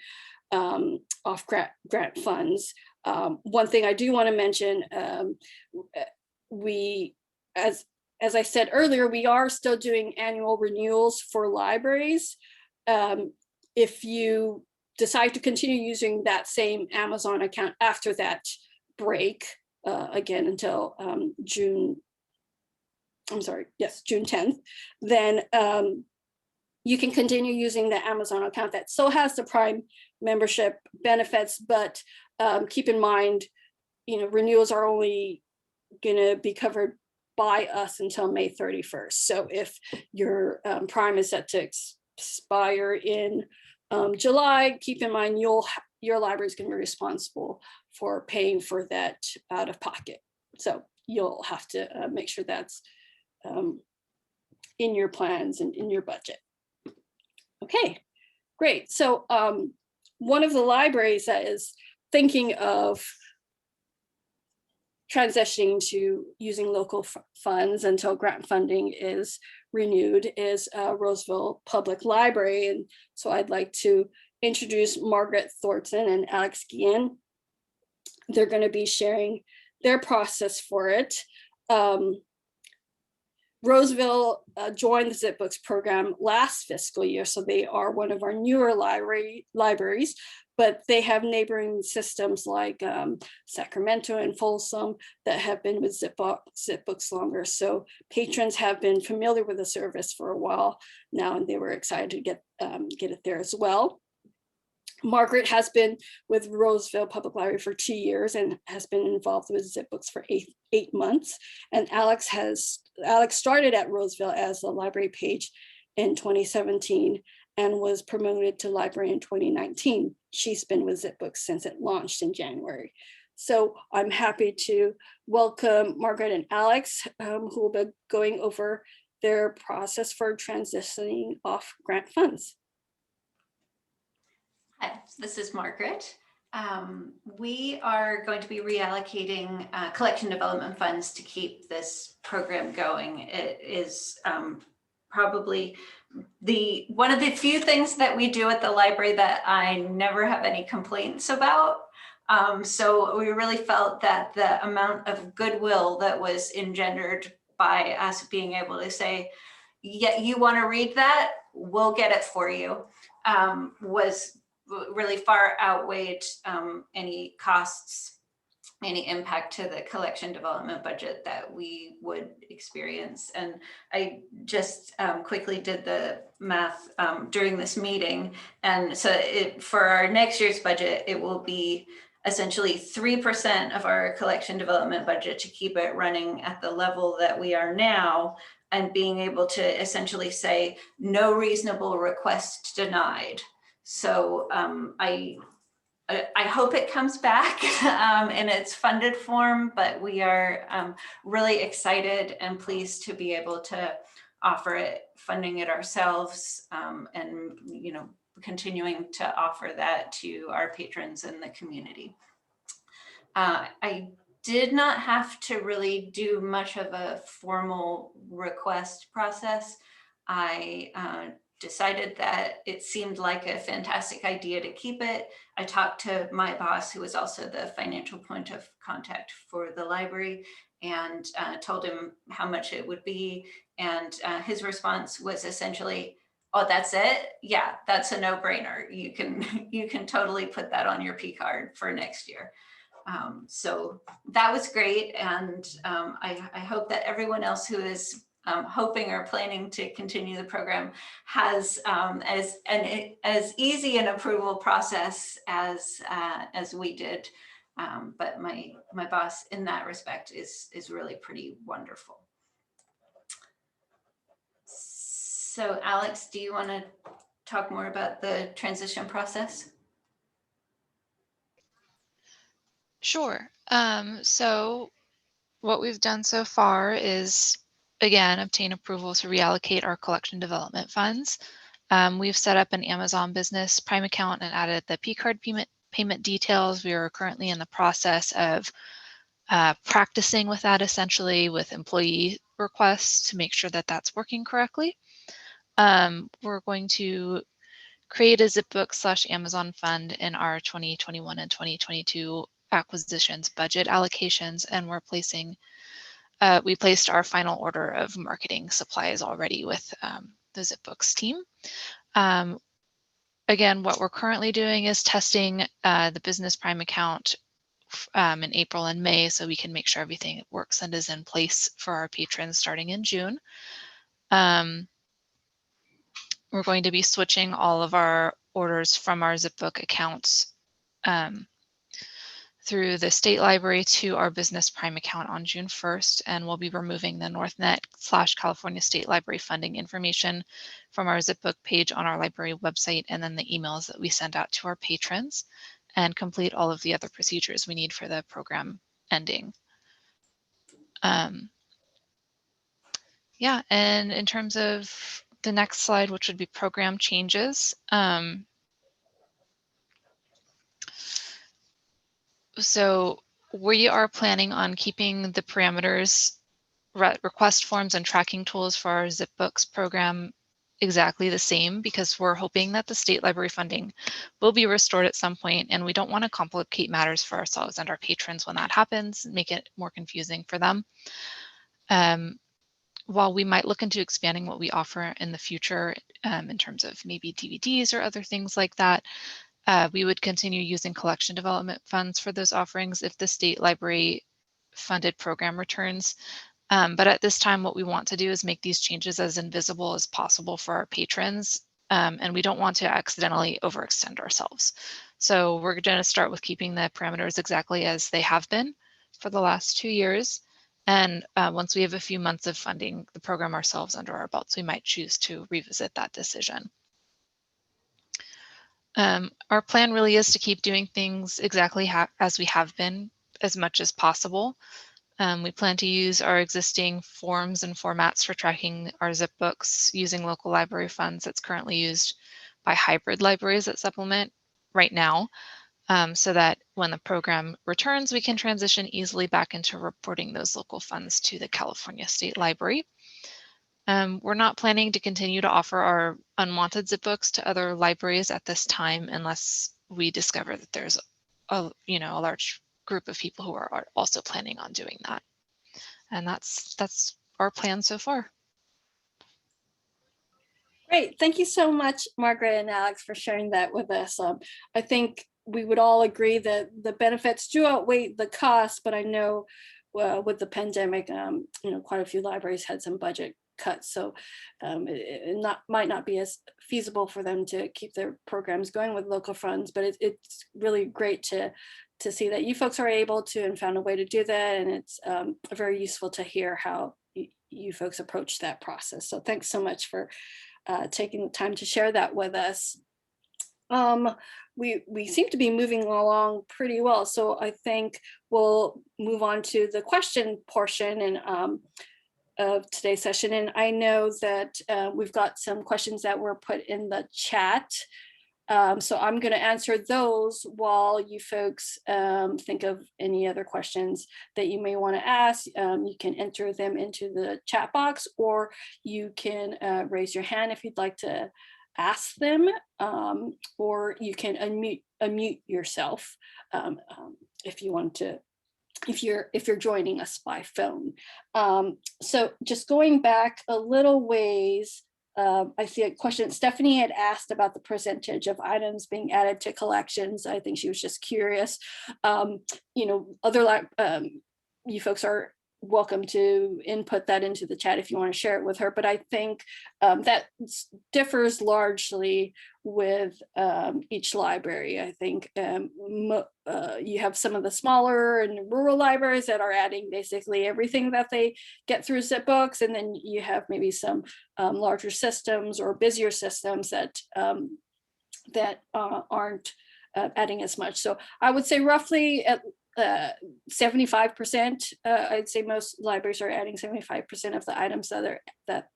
B: off grant funds. One thing I do want to mention, as I said earlier, we are still doing annual renewals for libraries. If you decide to continue using that same Amazon account after that break, again until June 10th, then you can continue using the Amazon account that still has the Prime membership benefits, but keep in mind, renewals are only going to be covered by us until May 31st. So if your Prime is set to expire in July, keep in mind your library is going to be responsible for paying for that out of pocket. So you'll have to make sure that's in your plans and in your budget. Okay, great. So one of the libraries that is thinking of transitioning to using local funds until grant funding is renewed is Roseville Public Library. And so I'd like to introduce Margaret Thornton and Alex Guillen. They're going to be sharing their process for it. Roseville joined the ZipBooks program last fiscal year, so they are one of our newer libraries, but they have neighboring systems like Sacramento and Folsom that have been with ZipBooks longer. So patrons have been familiar with the service for a while now, and they were excited to get it there as well. Margaret has been with Roseville Public Library for 2 years and has been involved with ZipBooks for eight months. And Alex started at Roseville as a library page in 2017 and was promoted to library in 2019. She's been with ZipBooks since it launched in January. So I'm happy to welcome Margaret and Alex, who will be going over their process for transitioning off grant funds.
D: Hi, this is Margaret. We are going to be reallocating collection development funds to keep this program going. It is probably one of the few things that we do at the library that I never have any complaints about. So we really felt that the amount of goodwill that was engendered by us being able to say, yeah, you want to read that? We'll get it for you, was really far outweighed any costs, any impact to the collection development budget that we would experience. And I just quickly did the math during this meeting. And so for our next year's budget, it will be essentially 3% of our collection development budget to keep it running at the level that we are now, and being able to essentially say no reasonable request denied. So I hope it comes back in its funded form, but we are really excited and pleased to be able to offer it, funding it ourselves, and continuing to offer that to our patrons in the community. I did not have to really do much of a formal request process. I decided that it seemed like a fantastic idea to keep it. I talked to my boss, who was also the financial point of contact for the library, and told him how much it would be. And his response was essentially, "Oh, that's it? Yeah, that's a no-brainer. You can totally put that on your P card for next year." So that was great. And I hope that everyone else who is hoping or planning to continue the program has as easy an approval process as we did. But my boss in that respect is really pretty wonderful. So Alex, do you want to talk more about the transition process?
E: Sure. So what we've done so far is, again, obtain approval to reallocate our collection development funds. We've set up an Amazon Business Prime account and added the P-card payment details. We are currently in the process of practicing with that, essentially with employee requests, to make sure that that's working correctly. We're going to create a ZipBooks/Amazon fund in our 2021 and 2022 acquisitions budget allocations, and we're placing we placed our final order of marketing supplies already with the ZipBooks team. Again, what we're currently doing is testing the Business Prime account in April and May, so we can make sure everything works and is in place for our patrons starting in June. We're going to be switching all of our orders from our ZipBook accounts through the state library to our Business Prime account on June 1st, and we'll be removing the NorthNet/California State Library funding information from our ZipBook page on our library website, and then the emails that we send out to our patrons, and complete all of the other procedures we need for the program ending. Yeah, and in terms of the next slide, which would be program changes. So we are planning on keeping the parameters, request forms, and tracking tools for our ZipBooks program exactly the same, because we're hoping that the state library funding will be restored at some point, and we don't want to complicate matters for ourselves and our patrons when that happens, make it more confusing for them. while we might look into expanding what we offer in the future in terms of maybe DVDs or other things like that, we would continue using collection development funds for those offerings if the state library funded program returns. But at this time, what we want to do is make these changes as invisible as possible for our patrons. And we don't want to accidentally overextend ourselves. So we're going to start with keeping the parameters exactly as they have been for the last 2 years. And once we have a few months of funding the program ourselves under our belts, we might choose to revisit that decision. Our plan really is to keep doing things exactly as we have been as much as possible. We plan to use our existing forms and formats for tracking our zip books using local library funds that's currently used by hybrid libraries that supplement right now, so that when the program returns, we can transition easily back into reporting those local funds to the California State Library. We're not planning to continue to offer our unwanted zip books to other libraries at this time unless we discover that there's a large group of people who are also planning on doing that. And that's our plan so far.
B: Great. Thank you so much, Margaret and Alex, for sharing that with us. I think we would all agree that the benefits do outweigh the costs, but I know with the pandemic, quite a few libraries had some budget cuts, so it might not be as feasible for them to keep their programs going with local funds, but it's really great to see that you folks are able to and found a way to do that, and it's very useful to hear how you folks approach that process. So thanks so much for taking the time to share that with us. We seem to be moving along pretty well, so I think we'll move on to the question portion and of today's session. And I know that we've got some questions that were put in the chat. So I'm going to answer those while you folks think of any other questions that you may want to ask. You can enter them into the chat box, or you can raise your hand if you'd like to ask them, or you can unmute yourself if you want to, if you're joining us by phone. So just going back a little ways, I see a question. Stephanie had asked about the percentage of items being added to collections. I think she was just curious. You folks are welcome to input that into the chat if you want to share it with her. But I think that differs largely with each library. I think you have some of the smaller and rural libraries that are adding basically everything that they get through zip books, and then you have maybe some larger systems or busier systems that aren't adding as much. So I would say roughly at 75%. I'd say most libraries are adding 75% of the items that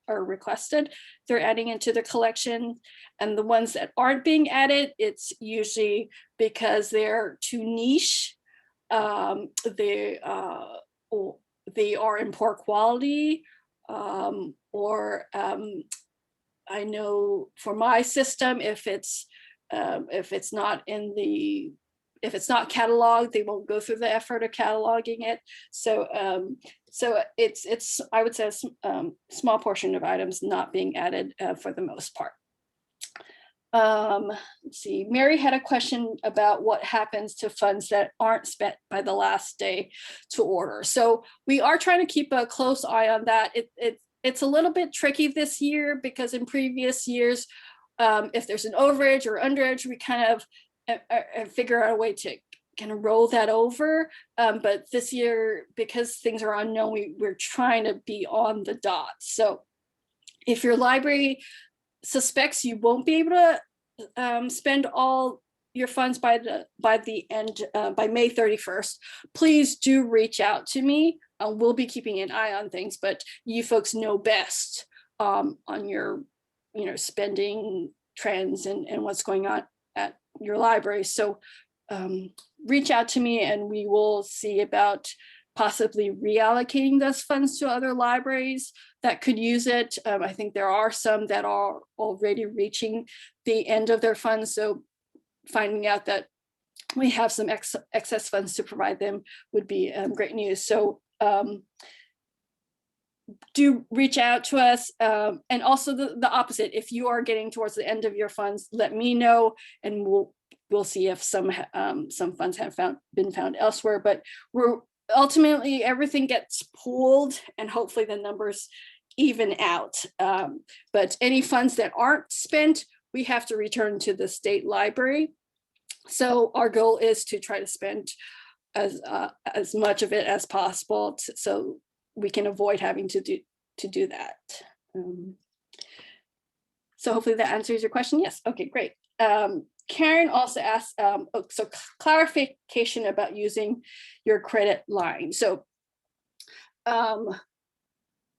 B: are requested. They're adding into their collection, and the ones that aren't being added, it's usually because they're too niche. They are in poor quality, or I know for my system, if it's not cataloged, they won't go through the effort of cataloging it. So it's I would say a small portion of items not being added for the most part. Let's see, Mary had a question about what happens to funds that aren't spent by the last day to order. So we are trying to keep a close eye on that. It's a little bit tricky this year because in previous years, if there's an overage or underage, we kind of figure out a way to kind of roll that over. But this year, because things are unknown, we're trying to be on the dot. So if your library suspects you won't be able to spend all your funds by the end, by May 31st, please do reach out to me. We'll be keeping an eye on things, but you folks know best on your spending trends and what's going on at your library. So reach out to me and we will see about possibly reallocating those funds to other libraries that could use it. I think there are some that are already reaching the end of their funds. So finding out that we have some excess funds to provide them would be great news. So do reach out to us, and also the opposite. If you are getting towards the end of your funds, let me know, and we'll see if some funds have been found elsewhere. But we're ultimately, everything gets pooled, and hopefully the numbers even out. But any funds that aren't spent, we have to return to the state library. So our goal is to try to spend as much of it as possible, so we can avoid having to do that. So hopefully that answers your question. Yes. Okay, great. Karen also asked, so clarification about using your credit line. So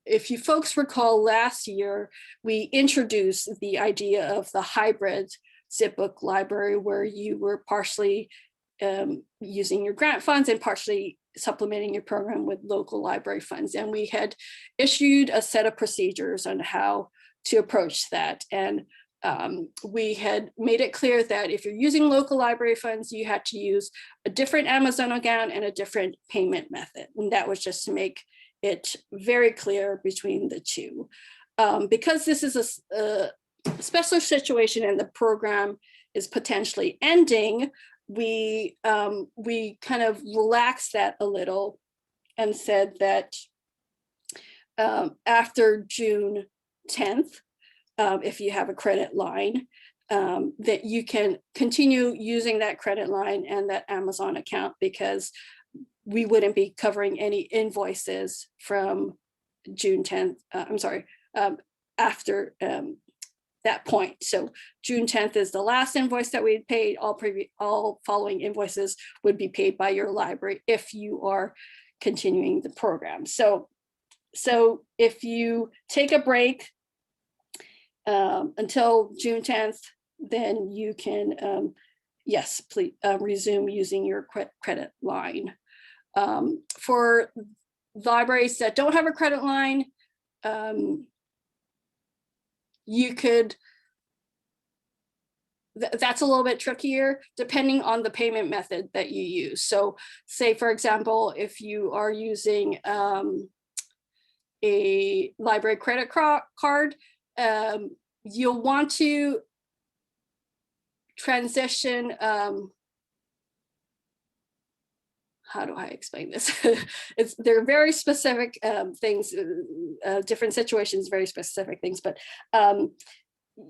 B: if you folks recall, last year, we introduced the idea of the hybrid ZipBook library, where you were partially using your grant funds and partially supplementing your program with local library funds. And we had issued a set of procedures on how to approach that. And we had made it clear that if you're using local library funds, you had to use a different Amazon account and a different payment method. And that was just to make it very clear between the two. Because this is a special situation and the program is potentially ending, we kind of relaxed that a little and said that after June 10th, if you have a credit line, that you can continue using that credit line and that Amazon account, because we wouldn't be covering any invoices from June 10th, after that point. So June 10th is the last invoice that we paid. All following invoices would be paid by your library if you are continuing the program. So if you take a break until June 10th, then you can, yes, please resume using your credit line. For libraries that don't have a credit line, you could, that's a little bit trickier depending on the payment method that you use. So say, for example, if you are using a library credit card, you'll want to transition, how do I explain this? They're very specific things, different situations, very specific things, but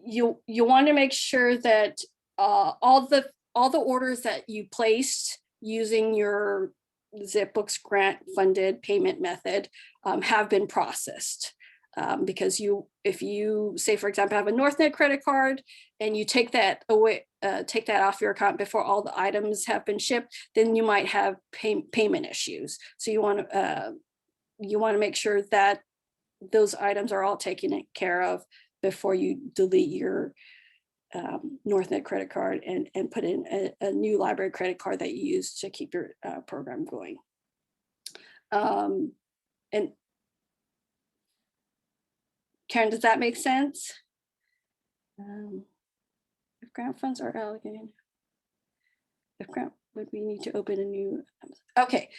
B: you want to make sure that all the orders that you placed using your ZipBooks grant funded payment method have been processed. Because if you say, for example, have a NorthNet credit card and you take that away, take that off your account before all the items have been shipped, then you might have payment issues. So you want to make sure that those items are all taken care of before you delete your NorthNet credit card and put in a new library credit card that you use to keep your program going. And Karen, does that make sense? If grant funds are allocated, would we need to open a new? Okay,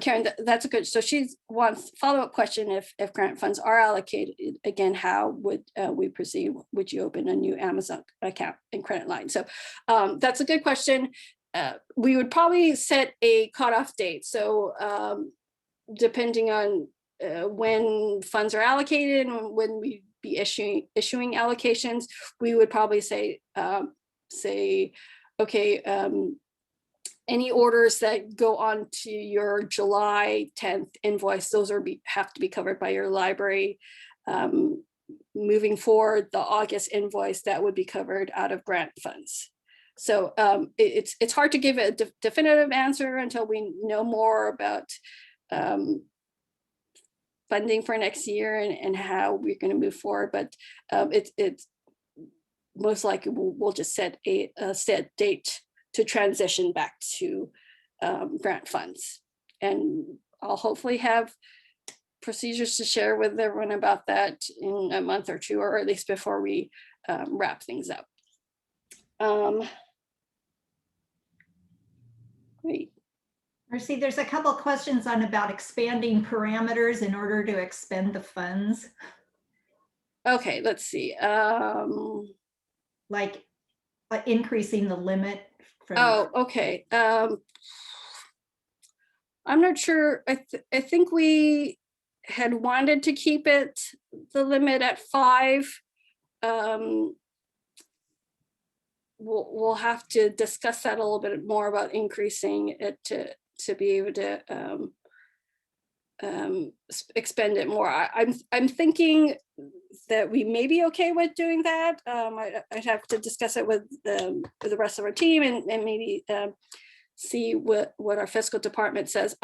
B: Karen, that's a good. So she wants follow-up question. If grant funds are allocated again, how would we proceed? Would you open a new Amazon account and credit line? So that's a good question. We would probably set a cutoff date. So depending on when funds are allocated and when we be issuing allocations, we would probably say, okay, any orders that go on to your July 10th invoice, those have to be covered by your library. Moving forward, the August invoice, that would be covered out of grant funds. So it's hard to give a definitive answer until we know more about funding for next year and how we're going to move forward, but it's most likely we'll just set a set date to transition back to grant funds. And I'll hopefully have procedures to share with everyone about that in a month or two, or at least before we wrap things up. Great.
A: Mercy, there's a couple questions on about expanding parameters in order to expend the funds,
B: Okay, let's see.
A: like increasing the limit from.
B: Oh, okay. I'm not sure. I think we had wanted to keep it, the limit at 5. We'll have to discuss that a little bit more about increasing it to be able to expend it more. I'm thinking that we may be okay with doing that. I'd have to discuss it with the rest of our team and maybe see what our fiscal department says.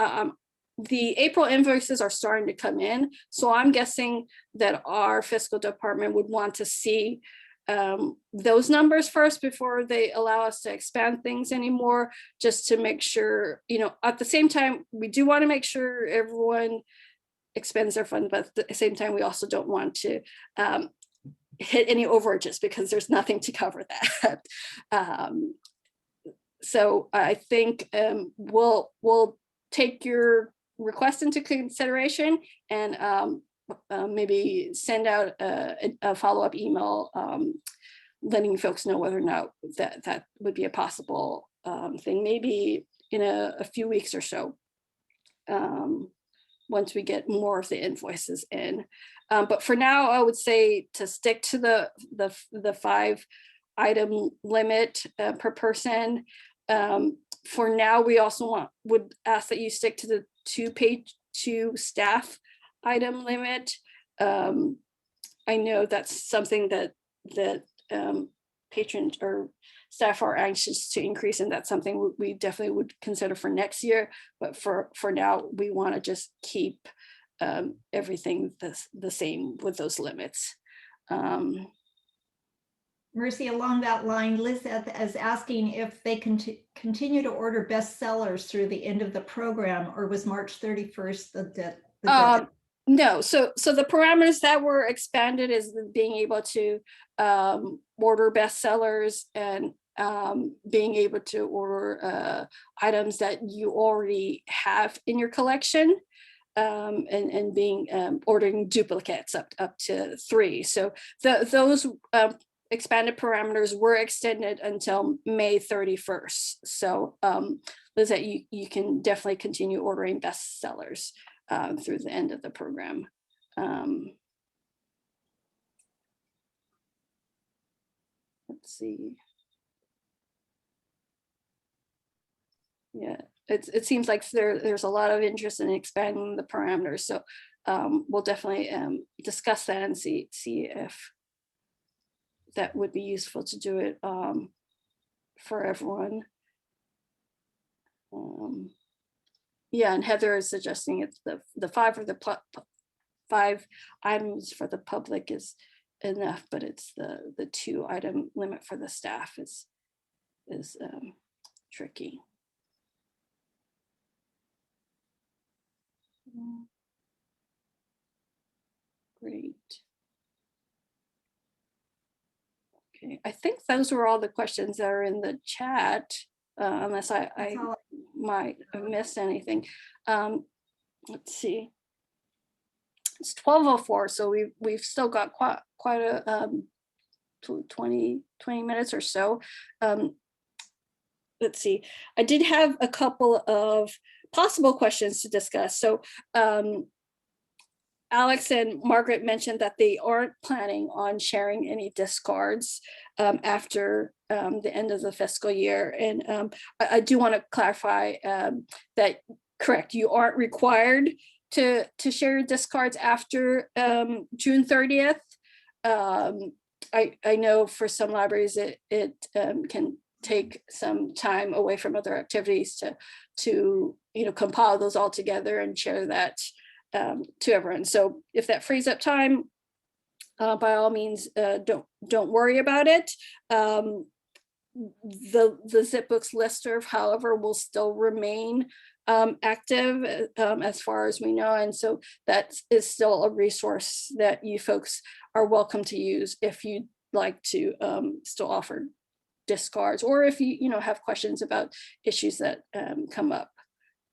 B: The April invoices are starting to come in, so I'm guessing that our fiscal department would want to see those numbers first before they allow us to expand things anymore, just to make sure, at the same time, we do want to make sure everyone expends their funds, but at the same time, we also don't want to hit any overages because there's nothing to cover that. So I think we'll take your request into consideration and maybe send out a follow-up email letting folks know whether or not that would be a possible thing, maybe in a few weeks or so, once we get more of the invoices in. But for now, I would say to stick to the 5 item limit per person. For now, we also would ask that you stick to the 2 staff item limit. I know that's something that patrons or staff are anxious to increase, and that's something we definitely would consider for next year. But for now, we want to just keep everything the same with those limits.
A: Mercy, along that line, Liz is asking if they continue to order bestsellers through the end of the program, or was March 31st the
B: no, so the parameters that were expanded is being able to order bestsellers and being able to order items that you already have in your collection, and being ordering duplicates up to 3. So those expanded parameters were extended until May 31st. So Liz, that you can definitely continue ordering bestsellers through the end of the program. Let's see. Yeah, it seems like there's a lot of interest in expanding the parameters. So we'll definitely discuss that and see if that would be useful to do it for everyone. Yeah, and Heather is suggesting it's the 5 or the 5 items for the public is enough, but it's the 2 item limit for the staff is tricky. Great. Okay, I think those were all the questions that are in the chat, unless I might have missed anything. Let's see. It's 12:04, so we've still got quite a 20 minutes or so. Let's see. I did have a couple of possible questions to discuss. So Alex and Margaret mentioned that they aren't planning on sharing any discards after the end of the fiscal year. And I do want to clarify that, correct, you aren't required to share your discards after June 30th. I know for some libraries it can take some time away from other activities to compile those all together and share that to everyone. So if that frees up time, by all means, don't worry about it. The ZipBooks listserv, however, will still remain active as far as we know, and so that is still a resource that you folks are welcome to use if you'd like to still offer discards, or if you have questions about issues that come up.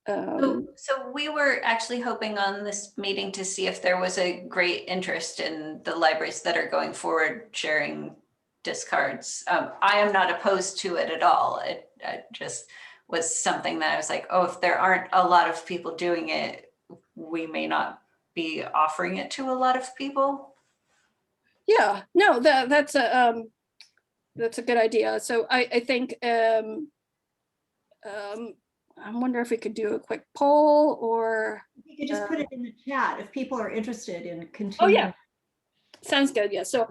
D: So we were actually hoping on this meeting to see if there was a great interest in the libraries that are going forward sharing discards. I am not opposed to it at all. It just was something that I was like, oh, if there aren't a lot of people doing it, we may not be offering it to a lot of people.
B: Yeah, no, that's a good idea. So I think I wonder if we could do a quick poll, or
A: You could just put it in the chat if people are interested in
B: oh
A: continuing.
B: yeah, sounds good. Yeah, so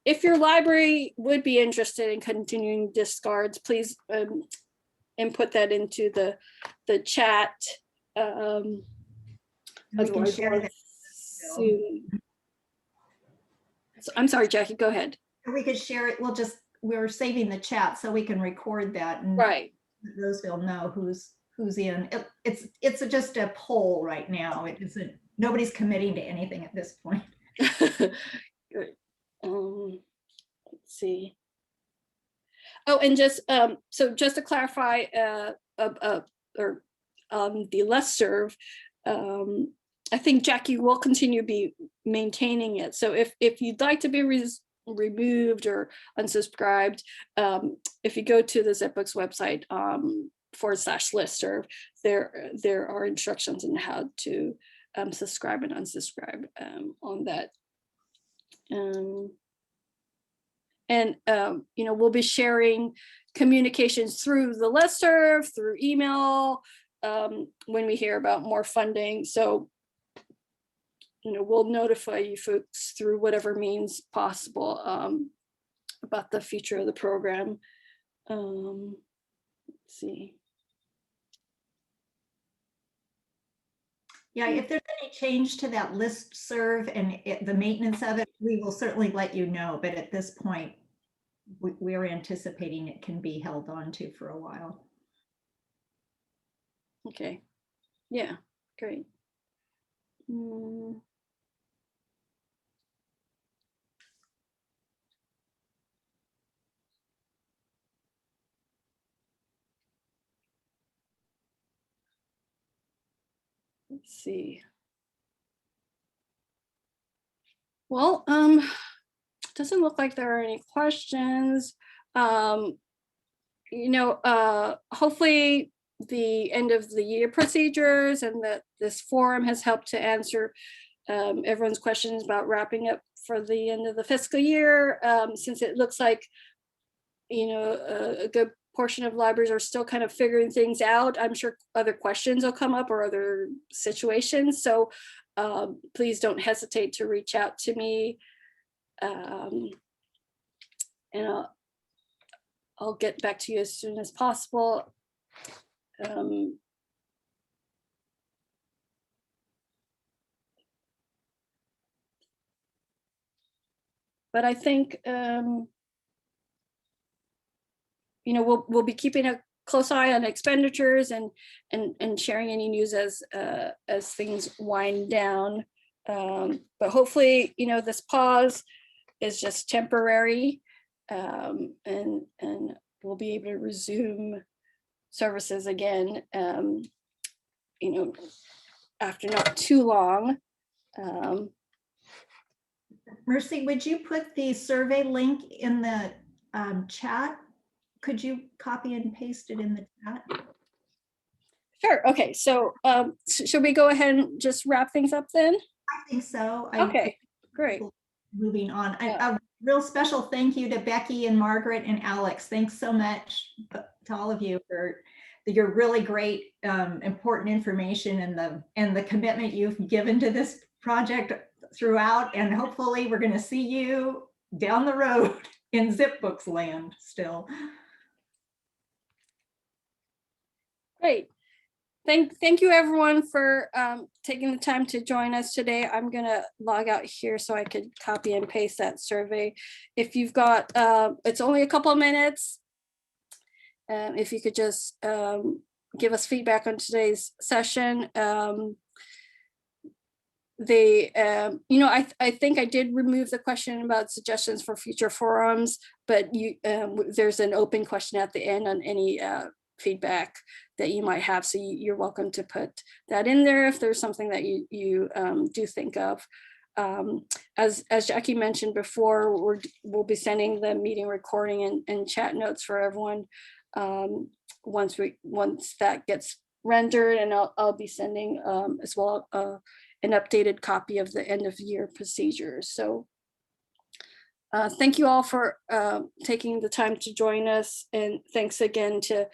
B: if your library would be interested in continuing discards, please input that into the chat.
A: And we can
B: Otherwise,
A: share
B: we'll
A: that.
B: soon. So, I'm sorry, Jackie, go ahead.
A: We could share it. We're saving the chat so we can record that, and
B: Right.
A: those will know who's in. It's just a poll right now. It isn't, nobody's committing to anything at this point.
B: Good. Let's see. Oh, and just so just to clarify, the listserv, I think Jackie will continue to be maintaining it. So if you'd like to be removed or unsubscribed, if you go to the ZipBooks website /listserv, there are instructions on how to subscribe and unsubscribe on that. And we'll be sharing communications through the listserv, through email, when we hear about more funding. So we'll notify you folks through whatever means possible about the future of the program. Let's see.
A: Yeah, if there's any change to that listserv and the maintenance of it, we will certainly let you know. But at this point, we're anticipating it can be held on to for a while.
B: Okay. Yeah, great. Let's see. Well, doesn't look like there are any questions. Hopefully the end of the year procedures and that this forum has helped to answer everyone's questions about wrapping up for the end of the fiscal year, since it looks like a good portion of libraries are still kind of figuring things out. I'm sure other questions will come up or other situations, so please don't hesitate to reach out to me, and I'll get back to you as soon as possible. But I think we'll be keeping a close eye on expenditures and sharing any news as things wind down. But hopefully, this pause is just temporary, and we'll be able to resume services again, after not too long.
A: Mercy, would you put the survey link in the chat? Could you copy and paste it in the chat?
B: Sure. Okay. So should we go ahead and just wrap things up then?
A: I think so.
B: Okay, great.
A: Moving on. A real special thank you to Becky and Margaret and Alex. Thanks so much to all of you for your really great, important information and the commitment you've given to this project throughout. And hopefully we're going to see you down the road in ZipBooks land still.
B: Great. Thank you everyone for taking the time to join us today. I'm gonna log out here so I could copy and paste that survey. If you've got, it's only a couple of minutes. If you could just give us feedback on today's session. I think I did remove the question about suggestions for future forums, but there's an open question at the end on any feedback that you might have. So you're welcome to put that in there if there's something that you do think of. As Jackie mentioned before, we'll be sending the meeting recording and chat notes for everyone once that gets rendered, and I'll be sending as well an updated copy of the end of year procedures. So thank you all for taking the time to join us, and thanks again to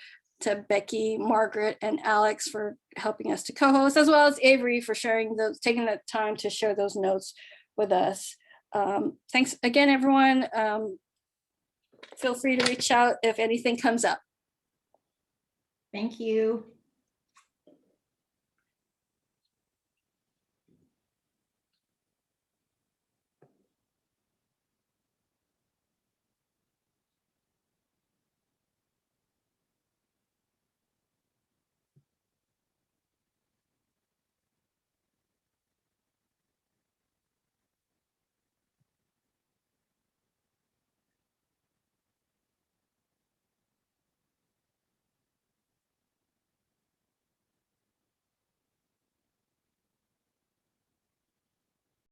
B: Becky, Margaret, and Alex for helping us to co-host, as well as Avery for taking the time to share those notes with us. Thanks again, everyone. Feel free to reach out if anything comes up.
A: Thank you.